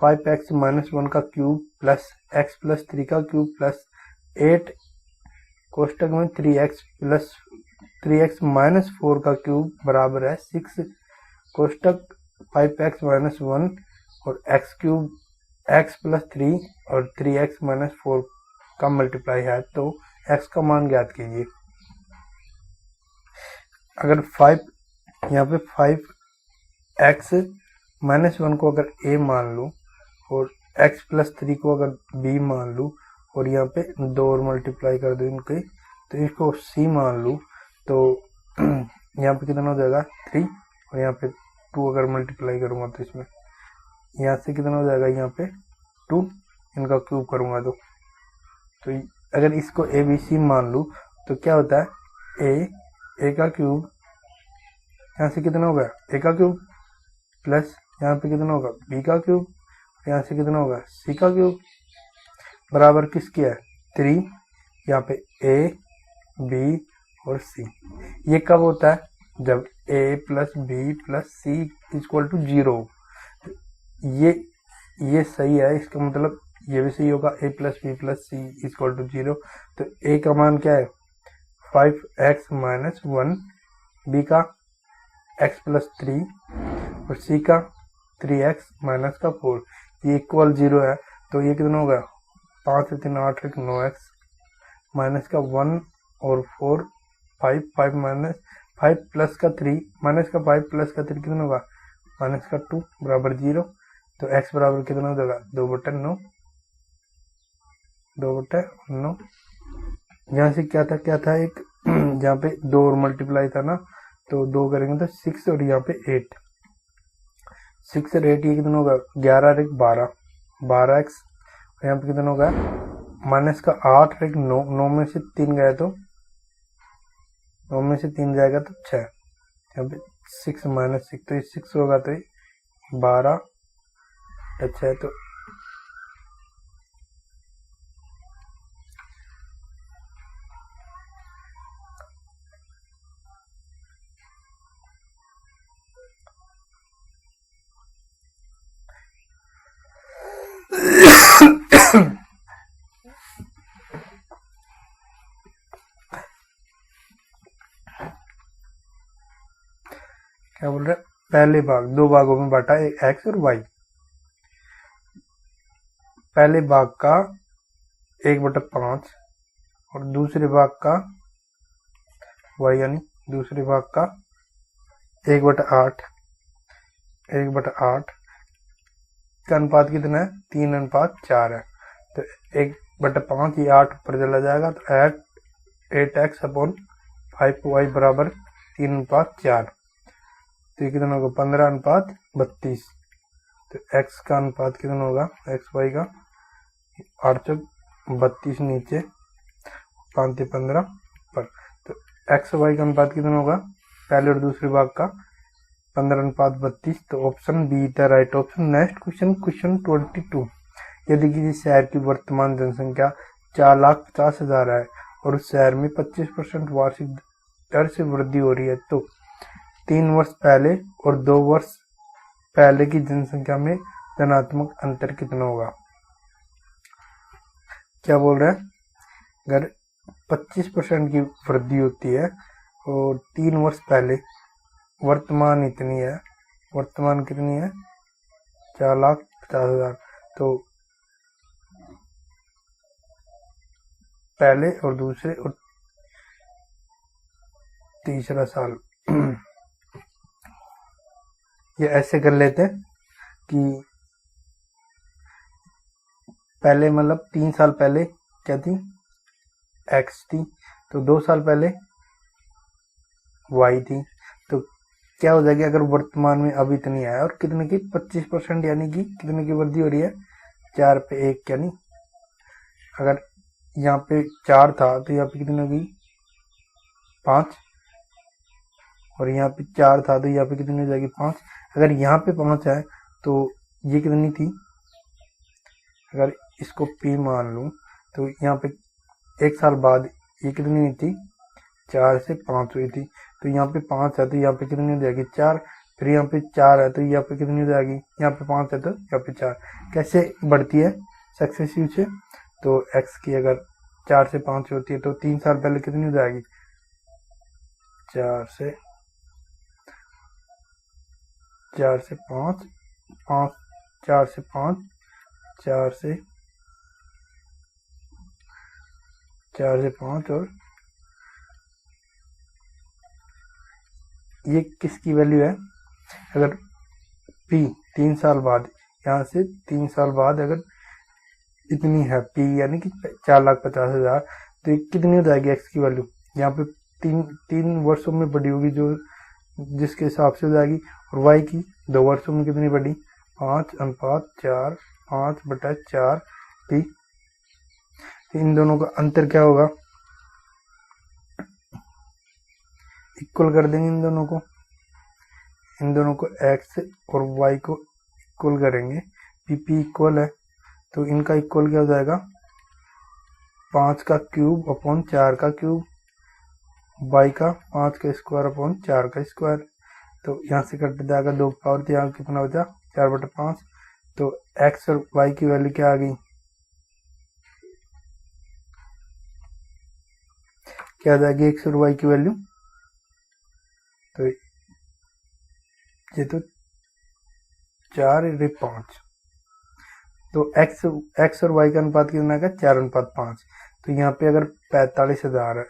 5x - 1 का क्यूब प्लस x + 3 का क्यूब प्लस 8 कोष्टक में 3x - 4 का क्यूब बराबर है 6 कोष्टक 5x - 1 और x + 3 और 3x - 4 का मल्टीप्लाई है, तो x का मान ज्ञात कीजिए। अगर 5, यहाँ पे 5x - 1 को अगर a मान लूँ और x + 3 को अगर b मान लूँ और यहाँ पे 2 और मल्टीप्लाई कर दूँ इनके, तो इसको c मान लूँ, तो यहाँ पे कितना हो जाएगा 3, और यहाँ पे 2 अगर मल्टीप्लाई करूँगा तो इसमें यहाँ से कितना हो जाएगा, यहाँ पे 2, इनका क्यूब करूँगा तो अगर इसको ए बी सी मान लूँ तो क्या होता है, ए का क्यूब यहाँ से कितना होगा, ए का क्यूब प्लस यहाँ पे कितना होगा, बी का क्यूब, यहाँ से कितना होगा, सी का क्यूब बराबर किसकी है, 3, यहाँ पे ए बी और सी। ये कब होता है, जब a + b + c = 0। ये सही है, इसका मतलब ये भी सही होगा, a + b + c = 0। तो a का मान क्या है, 5x - 1, b का एक्स प्लस 3 और सी का 3x माइनस का 4, ये इक्वल 0 है। तो ये कितना होगा 5 से 3 8 1 9x माइनस का 1 और 4 5 5 माइनस 5 प्लस का 3 माइनस का 5 प्लस का 3 कितना होगा माइनस का 2 बराबर 0। तो x बराबर कितना हो जाएगा 2/9, 2/9। यहाँ से क्या था एक जहाँ पे 2 और मल्टीप्लाई था ना, तो 2 करेंगे तो 6 और यहाँ पे 8, 6 और 8 ये कितना होगा 11 और 1 12, 12x। यहाँ पे कितना होगा माइनस का 8 और 1 9, 9 में से 3 गया तो 9 में से 3 जाएगा तो 6, यहाँ पे 6 माइनस 6, तो ये 6 होगा तो 12 अच्छा है। तो क्या बोल रहे हैं पहले भाग 2 भागों में बांटा एक एक्स और वाई। पहले भाग का 1/5 और दूसरे भाग का वाई यानी दूसरे भाग का 1/8, 1/8 का अनुपात कितना है 3:4 है। तो 1/5 ये 8 ऊपर चला जाएगा तो 8x अपॉन 5y बराबर 3:4। तो ये कितना होगा 15:32। तो x का अनुपात कितना होगा एक्स वाई का 8/32 नीचे 5 15 पर। तो एक्स वाई का अनुपात कितना होगा पहले और दूसरे भाग का 15:32। तो option be the right option. Next question 22। यदि किसी शहर की वर्तमान जनसंख्या 4,50,000 है और उस शहर में 25% वार्षिक दर से वृद्धि हो रही है, तो 3 वर्ष पहले और 2 वर्ष पहले की जनसंख्या में धनात्मक अंतर कितना होगा। क्या बोल रहे हैं अगर 25% की वृद्धि होती है और 3 वर्ष पहले वर्तमान इतनी है, वर्तमान कितनी है 4,50,000, तो पहले और दूसरे और तीसरा साल ये ऐसे कर लेते हैं कि पहले मतलब 3 साल पहले क्या थी एक्स थी, तो 2 साल पहले वाई थी। तो क्या हो जाएगी अगर वर्तमान में अब इतनी है और कितने की 25% यानी कि कितने की वृद्धि हो रही है 4 पे 1 यानी अगर यहाँ पे 4 था तो यहाँ पे कितनी होगी 5 और यहाँ पे 4 था तो यहाँ पे कितनी हो जाएगी 5। अगर यहाँ पे 5 है तो ये कितनी थी, अगर इसको P मान लूँ तो यहाँ पे 1 साल बाद ये कितनी हुई थी 4 से 5 हुई थी। तो यहाँ पे 5 है तो यहाँ पे कितनी हो जाएगी 4, फिर यहाँ पे 4 है तो यहाँ पे कितनी हो जाएगी, यहाँ पे 5 है तो यहाँ पे 4। कैसे बढ़ती है सक्सेसिव से, तो x की अगर 4 से 5 होती है तो 3 साल पहले कितनी हो जाएगी 4 से 5 5 4 से 5 4 से 5 और ये किसकी वैल्यू है अगर P 3 साल बाद, यहाँ से 3 साल बाद अगर इतनी है P यानी कि 4,50,000, तो ये कितनी हो जाएगी x की वैल्यू यहाँ पे 3 वर्षों में बढ़ी होगी जो जिसके हिसाब से हो जाएगी, और y की 2 वर्षों में कितनी बढ़ी 5:4 5/4 P। इन दोनों का अंतर क्या होगा इक्वल कर देंगे इन दोनों को x और y को इक्वल करेंगे, P इक्वल है तो इनका इक्वल क्या हो जाएगा 5 का क्यूब अपॉन 4 का क्यूब, y का 5 का स्क्वायर अपॉन 4 का स्क्वायर। तो यहाँ से कट जाएगा 2 पावर, तो यहाँ कितना हो जाए 4/5। तो x और y की वैल्यू क्या आ गई, क्या आ जाएगी x और y की वैल्यू, तो ये तो 4/5, तो x और y का अनुपात कितना है? 4:5। तो यहाँ पे अगर 45,000 है,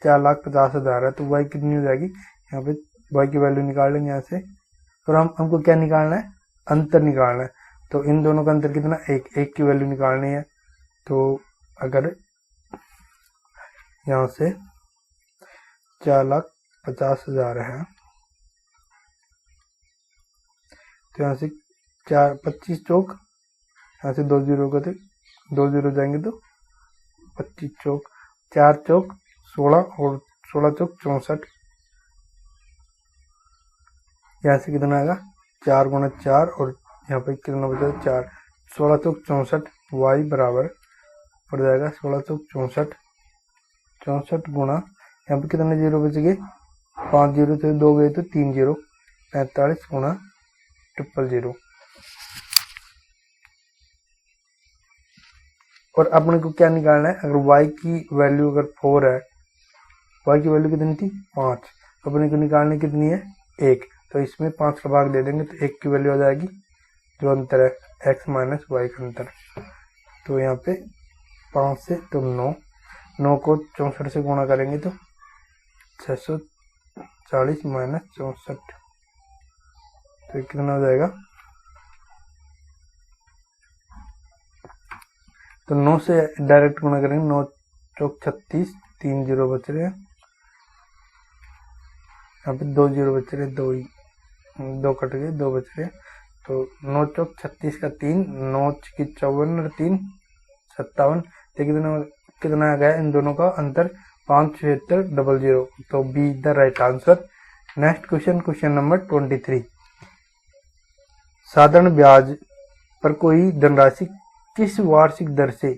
4,50,000 है, तो y कितनी हो जाएगी? यहाँ पे y की वैल्यू निकाल लेंगे यहाँ से। और हमको क्या निकालना है? अंतर निकालना है। तो इन दोनों का अंतर कितना? एक की वैल्यू निकालनी है। तो अगर यहाँ से 4,50,000 है, तो यहाँ से 25 चौक, यहाँ से 2 जीरो को 2 जीरो जाएंगे तो 25 चौक, 4 चौक 16 और 16 चौक 64। यहाँ से कितना आएगा? 4 गुणा 4 और यहाँ पे कितना बचा? 4, 16 चौक 64। y बराबर पड़ जाएगा 16 चौक 64, 64 गुणा, यहाँ पे कितने जीरो बच गए? 5 जीरो से 2 गए तो 3 जीरो, 45 गुणा 000। और अपने को क्या निकालना है? अगर y की वैल्यू अगर 4 है, y की वैल्यू कितनी थी? 5, अपने को निकालनी कितनी है? 1। तो इसमें 5 का भाग दे देंगे तो 1 की वैल्यू आ जाएगी। जो अंतर है x माइनस वाई का अंतर, तो यहाँ पे 5 से तो 9 को 64 से गुणा करेंगे तो 640 माइनस 64, तो कितना हो जाएगा? तो 9 से डायरेक्ट गुणा करेंगे, 9 चौक 36, 3 जीरो बच रहे हैं, यहाँ पे 2 जीरो बच रहे, 2 कट गए, 2 बच रहे। तो 9 चौक 36 का 3, 9 की 54 और 3 57, कितना आ गया? इन दोनों का अंतर 57600। तो be the right answer. Next question, question number 23। साधारण ब्याज पर कोई धनराशि किस वार्षिक दर से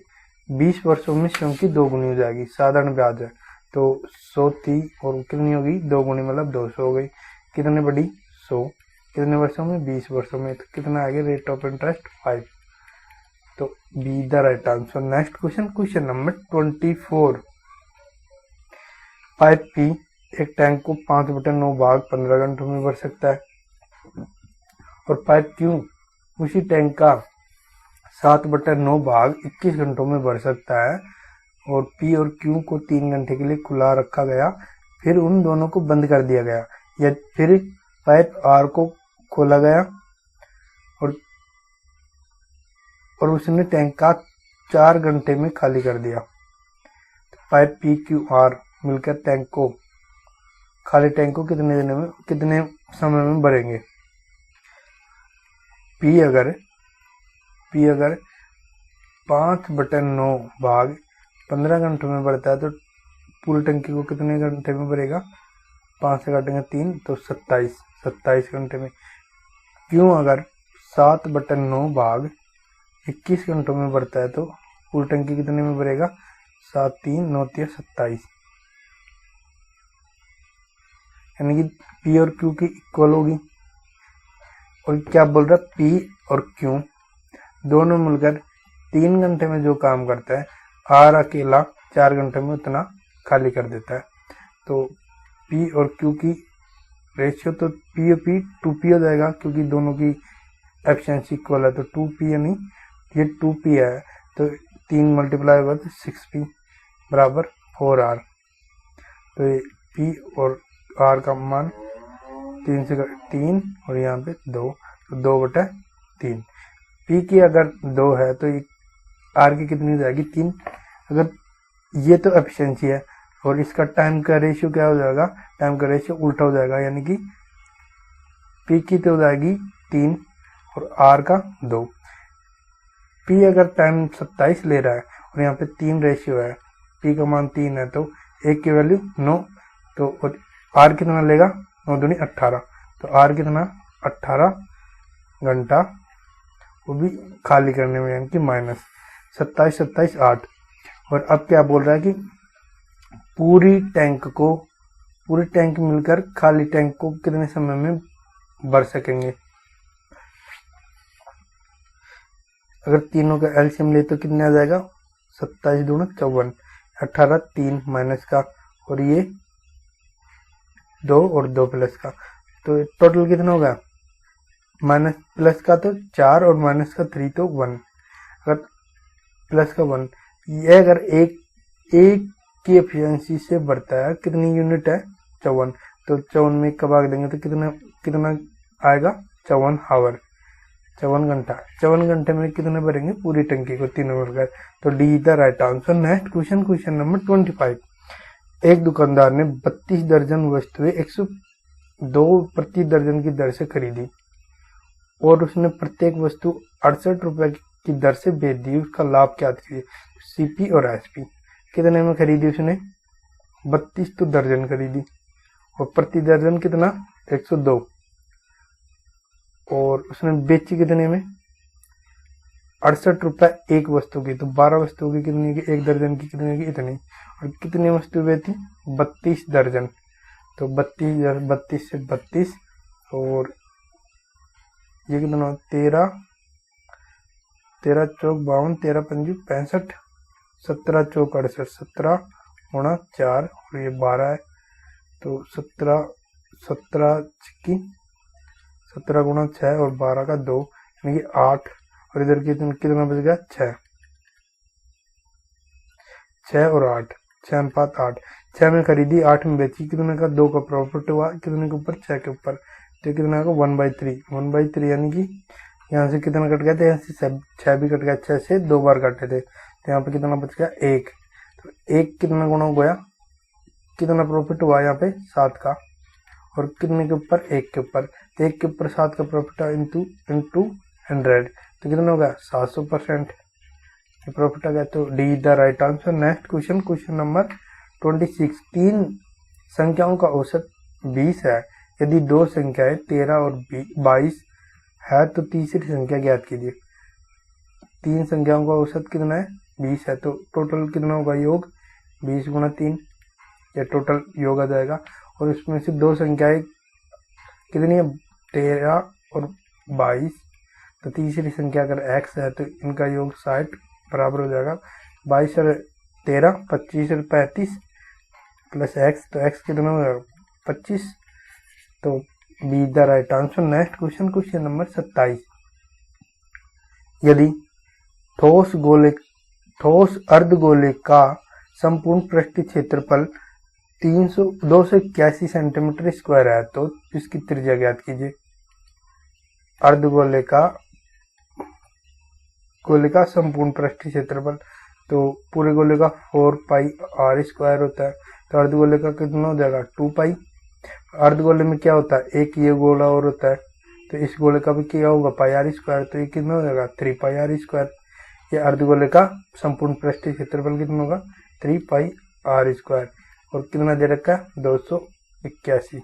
20 वर्षों में स्वयं की 2 गुनी हो जाएगी? साधारण ब्याज है तो 100 थी और कितनी होगी? 2 गुनी मतलब 200 हो गई। कितने बड़ी? 100। कितने वर्षों में? 20 वर्षों में। तो कितना आ गया? Rate of interest 5। तो be the right answer. Next question, question number 24। Pipe P एक टैंक को 5/9 भाग 15 घंटों में भर सकता है, और पाइप क्यू उसी टैंक का 7/9 भाग 21 घंटों में भर सकता है, और पी और क्यू को 3 घंटे के लिए खुला रखा गया, फिर उन दोनों को बंद कर दिया गया, या फिर पाइप आर को खोला गया और उसने टैंक का 4 घंटे में खाली कर दिया। तो पाइप पी क्यू आर मिलकर टैंक को, खाली टैंक को कितने समय में भरेंगे? पी अगर 5/9 भाग 15 घंटों में भरता है तो पूरी टंकी को कितने घंटे में भरेगा? 5 से काटेंगे 3 तो 27 घंटे में। क्यों अगर 7/9 भाग 21 घंटों में भरता है तो पूरी टंकी कितने में भरेगा? 7 3 9 3 27, यानी कि पी और क्यू की इक्वल होगी। और क्या बोल रहा है? पी और क्यू दोनों मिलकर 3 घंटे में जो काम करता है, आर अकेला 4 घंटे में उतना खाली कर देता है। तो पी और क्यू की रेशियो तो पी और पी 2p हो जाएगा, क्योंकि दोनों की एफिशिएंसी इक्वल है। तो 2p, यानी ये 2p है तो 3 मल्टीप्लाई होगा तो 6p बराबर 4r। तो ये p और r का मान 3 और यहाँ पे 2, तो 2/3। p की अगर 2 है तो ये r की कितनी हो जाएगी? 3। अगर ये तो एफिशिएंसी है, और इसका टाइम का रेशियो क्या हो जाएगा? टाइम का रेशियो उल्टा हो जाएगा, यानी कि p की तो हो जाएगी 3 और r का 2। p अगर टाइम 27 ले रहा है और यहाँ पे 3 रेशियो है, p का मान 3 है, तो 1 की वैल्यू 9, तो r कितना लेगा? 9 दूनी 18, तो r कितना? 18 घंटा, वो भी खाली करने में, यानी कि माइनस 27 27 8। और अब क्या बोल रहा है कि पूरी टैंक मिलकर खाली टैंक को कितने समय में भर सकेंगे? अगर तीनों का एलसीएम ले तो कितने आ जाएगा? 27 दूना 54, 18 3 माइनस का, और ये 2 और 2 प्लस का, तो टोटल कितना होगा? माइनस प्लस का तो 4 और माइनस का 3 तो 1, अगर प्लस का 1, ये अगर एक की एफिशिएंसी से बढ़ता है, कितनी यूनिट है 54, तो 54 में का भाग देंगे तो कितना आएगा 54 आवर, 54 घंटा। 54 घंटे में कितने भरेंगे पूरी टंकी को तीनों मिलकर, तो D is the right answer. Next question, question number 25। एक दुकानदार ने 32 दर्जन वस्तुएं 102 प्रति दर्जन की दर से खरीदी और उसने प्रत्येक वस्तु 68 रुपए की दर से बेच दी। उसका लाभ क्या था? सीपी और एसपी। कितने में खरीदी उसने? 32 तो दर्जन खरीदी और प्रति दर्जन कितना 102, और उसने बेची कितने में 68 रुपए एक वस्तु की, तो 12 वस्तुओं की कितनी की, एक दर्जन की कितनी की, इतनी। और कितनी वस्तु बेची 32 दर्जन, तो 32 से 32, और ये कितना 13 चौक 52, 13 पंजी 65, 17 चौक 68, 17 गुणा 4 और ये 12 है, तो 17 गुणा 6 और 12 का 2 यानी कि 8, और इधर कितना बच गया 6 और 8, 6 5 8, 6 में खरीदी 8 में बेची, कितने का 2 का प्रॉफिट हुआ, कितने के ऊपर 6 के ऊपर, तो कितना का 1/3 यानी कि यहाँ से कितना कट गया था, यहाँ से 6 भी कट गया, 6 से 2 बार काटे थे, तो यहाँ पे कितना बच गया 1, तो 1 कितना गुना हो गया, कितना प्रॉफिट हुआ यहाँ पे 7 का, और कितने के ऊपर 1 के ऊपर, तो 1 के ऊपर 7 का प्रॉफिट इंटू 100, तो कितना होगा 700% प्रॉफिट आ गया, तो D is the right answer. Next question, question number 26। 3 संख्याओं का औसत 20 है, यदि 2 संख्याएं 13 और 22 है तो तीसरी संख्या ज्ञात कीजिए। 3 संख्याओं का औसत कितना है 20 है, तो टोटल कितना होगा योग 20 गुणा 3, ये टोटल योग आ जाएगा, और इसमें से 2 संख्याएं कितनी है 13 और 22, तो तीसरी संख्या अगर x है तो इनका योग 60 बराबर हो जाएगा 22 और 13, 25 और 35 प्लस x, तो x कितना हो जाएगा 25, तो be the right answer. Next question, question number 27। यदि ठोस अर्धगोले का संपूर्ण पृष्ठ क्षेत्रफल 281 सेंटीमीटर स्क्वायर है तो इसकी त्रिज्या ज्ञात कीजिए। अर्धगोले का संपूर्ण पृष्ठ क्षेत्रफल, तो पूरे गोले का 4 पाई r स्क्वायर होता है, तो अर्धगोले का कितना हो जाएगा 2 पाई। अर्धगोले में क्या होता है, एक ये गोला और होता है, तो इस गोले का भी क्या होगा पाई r स्क्वायर, तो ये कितना हो जाएगा 3 पाई r स्क्वायर। ये अर्धगोले का संपूर्ण पृष्ठ क्षेत्रफल कितना होगा 3 पाई r स्क्वायर, और कितना दे रखा है 281,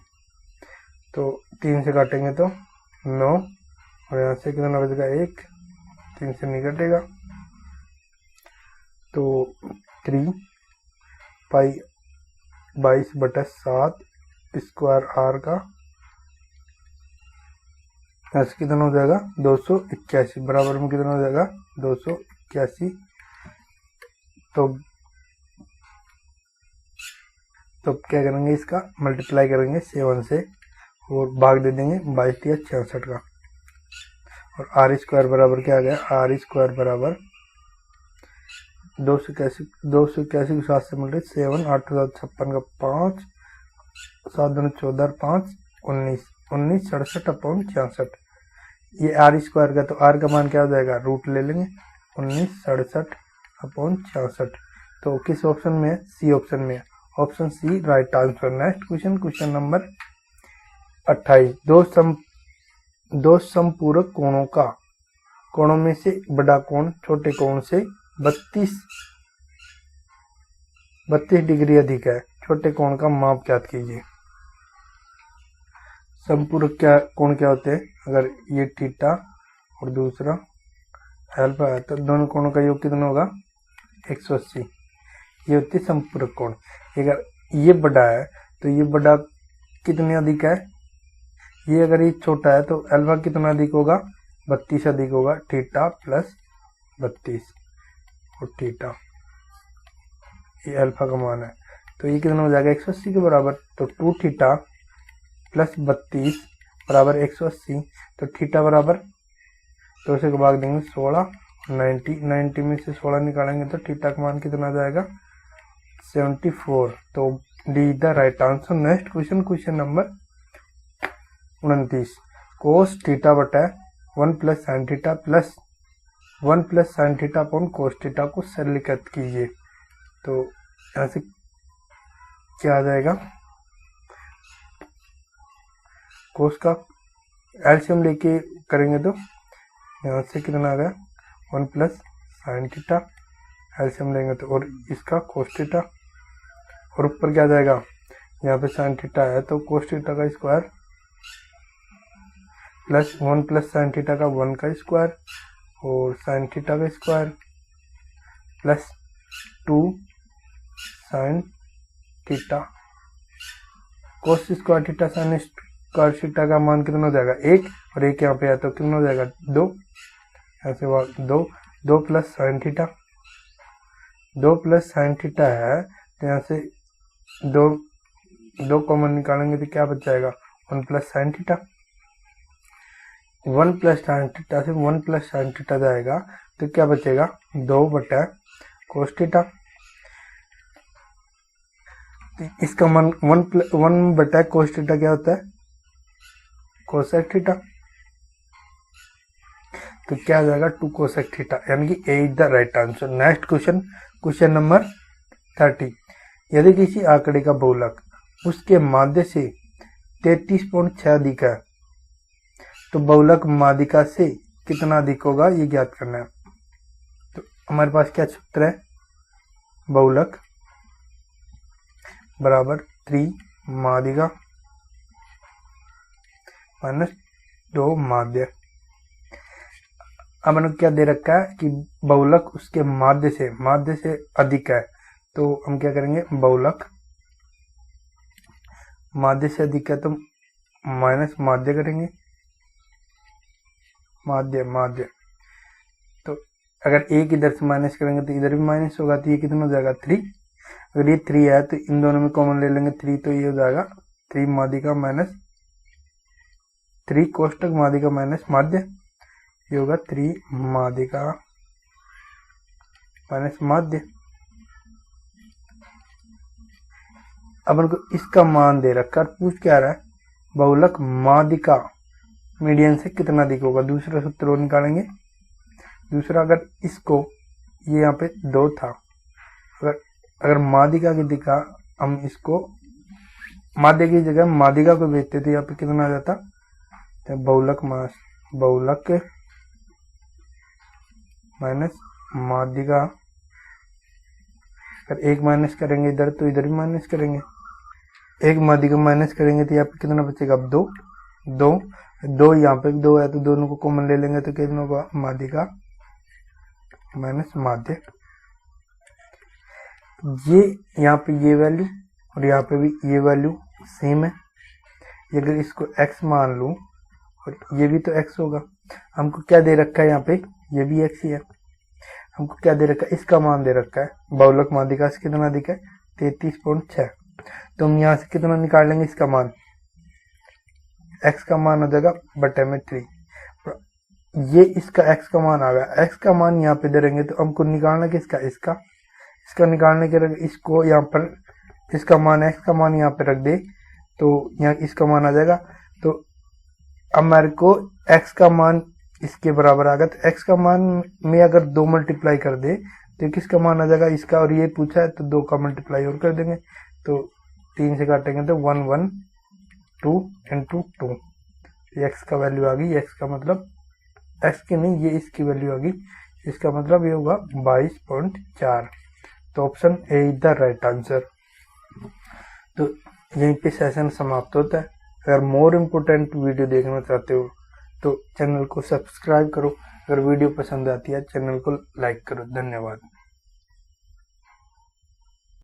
तो 3 से काटेंगे तो 9, और यहाँ से कितना बचेगा 1, 3 से नहीं कटेगा, तो 3 पाई 22/7 स्क्वायर r का ऐसे कितना हो जाएगा 281, बराबर में कितना हो जाएगा 281, तो क्या करेंगे इसका मल्टीप्लाई करेंगे 7 से और भाग दे देंगे 22 या 66 का, और r स्क्वायर बराबर क्या आ गया, r स्क्वायर बराबर 281 को 7 से मिलते 7, 8 56 का 5, 7 दूनी 14, 5 19 67/66, ये r स्क्वायर का, तो r का मान क्या हो जाएगा रूट ले लेंगे 19 67/66, तो किस ऑप्शन में है, सी ऑप्शन में है, option C right answer. Next question, question number 28। दो समपूरक कोणों में से बड़ा कोण छोटे कोण से 32 डिग्री अधिक है, छोटे कोण का माप ज्ञात कीजिए। समपूरक कोण क्या होते हैं, अगर ये थीटा और दूसरा अल्फा है तो दोनों कोणों का योग कितना होगा 180, ये होती है संपूरक कोण। अगर ये बड़ा है तो ये बड़ा कितने अधिक है, ये अगर ये छोटा है तो अल्फा कितना अधिक होगा 32 अधिक होगा, थीटा प्लस 32 और थीटा ये अल्फा का मान है, तो ये कितना हो जाएगा 180 के बराबर, तो 2 थीटा प्लस 32 बराबर 180, तो थीटा बराबर 2 से भाग देंगे 16, 90 में से 16 निकालेंगे तो थीटा का मान कितना आ जाएगा 74। तो D the right answer. Next question, question number 29, cos theta बटा 1 plus sine theta plus 1 plus sine theta upon cos theta को सरलीकृत कीजिए। तो यहाँ से क्या आ जाएगा, कोस का एलसीएम लेके करेंगे तो यहाँ से कितना आ गया 1 प्लस साइन थीटा, एलसीएम लेंगे तो, और इसका कोस थीटा, और ऊपर क्या आ जाएगा, यहाँ पे साइन थीटा है तो कोस थीटा का square plus 1 plus sine theta का 1 का स्क्वायर और साइन थीटा का square plus 2 sine theta cos square theta sine square theta का मान कितना हो जाएगा 1, और 1 यहाँ पे है तो कितना हो जाएगा 2, यहाँ से 2 plus sine theta, 2 plus sine theta है तो यहाँ से 2 कॉमन निकालेंगे तो क्या बच जाएगा 1 plus sine theta, 1 plus sine theta से 1 प्लस साइन थीटा जाएगा तो क्या बचेगा 2 बटा कोस थीटा। इसका मान 1 बटा कोस थीटा क्या होता है कोसेक थीटा, तो क्या आ जाएगा 2 कोसेक थीटा, यानी कि A is the right answer. Next question, question number 30, यदि किसी आंकड़े का बहुलक उसके माध्य से 33.6 अधिक है तो बहुलक माध्यिका से कितना अधिक होगा ये ज्ञात करना है। तो हमारे पास क्या सूत्र है, बहुलक बराबर 3 माध्यिका माइनस 2 माध्य। अब क्या दे रखा है कि बहुलक उसके माध्य से अधिक है, तो हम क्या करेंगे, बहुलक माध्य से अधिक है तो माइनस माध्य करेंगे, माध्य। तो अगर एक इधर से माइनस करेंगे तो इधर भी माइनस होगा, तो ये कितना हो जाएगा 3। अगर ये 3 है तो इन दोनों में कॉमन ले लेंगे 3, तो ये हो जाएगा 3 माध्यिका माइनस 3 कोष्टक माध्यिका माइनस माध्य, ये होगा 3 माध्यिका माइनस माध्य। अब उनको इसका मान दे रखा, पूछ क्या रहा है, बहुलक माध्यिका मीडियन से कितना अधिक होगा। दूसरा सूत्र और निकालेंगे। दूसरा, अगर इसको ये यहाँ पे 2 था, अगर माध्यिका की दिखा हम इसको माध्य की जगह माध्यिका को भेजते तो यहाँ पे कितना आ जाता, तो बहुलक माइनस माध्यिका। अगर एक माइनस करेंगे इधर तो इधर भी माइनस करेंगे, एक माध्यिका माइनस करेंगे तो यहाँ पे कितना बचेगा, अब 2 यहाँ पे 2 है तो दोनों को कॉमन ले लेंगे तो कितना होगा, माध्यिका माइनस माध्य। ये यहाँ पे ये वैल्यू और यहाँ पे भी ये वैल्यू सेम है। अगर इसको x मान लूं और ये भी तो x होगा, हमको क्या दे रखा है यहाँ पे, ये भी x ही है। हमको क्या दे रखा है, इसका मान दे रखा है, बहुलक माध्यिका से कितना अधिक है 33.6। तो हम यहाँ से कितना निकाल लेंगे, इसका मान x का मान हो जाएगा बटे में 3। ये इसका x का मान आ गया, x का मान यहाँ पे दे देंगे तो हमको निकालना किसका, इसका निकालने के इसको यहाँ पर इसका मान x का मान यहाँ पे रख दे तो यहाँ इसका मान आ जाएगा। तो अब मेरे को x का मान इसके बराबर आ गया, तो x का मान में अगर 2 मल्टीप्लाई कर दे तो किसका मान आ जाएगा, इसका। और ये पूछा है तो 2 का मल्टीप्लाई और कर देंगे तो 3 से काटेंगे तो 1 1 2 इंटू 2, x का वैल्यू आ गई। x का मतलब x की नहीं, ये इसकी वैल्यू आ गई, इसका मतलब ये होगा 22.4। तो option A is the right answer. तो यहीं पे सेशन समाप्त होता है। अगर मोर इम्पोर्टेंट वीडियो देखना चाहते हो तो चैनल को सब्सक्राइब करो, अगर वीडियो पसंद आती है चैनल को लाइक करो। धन्यवाद।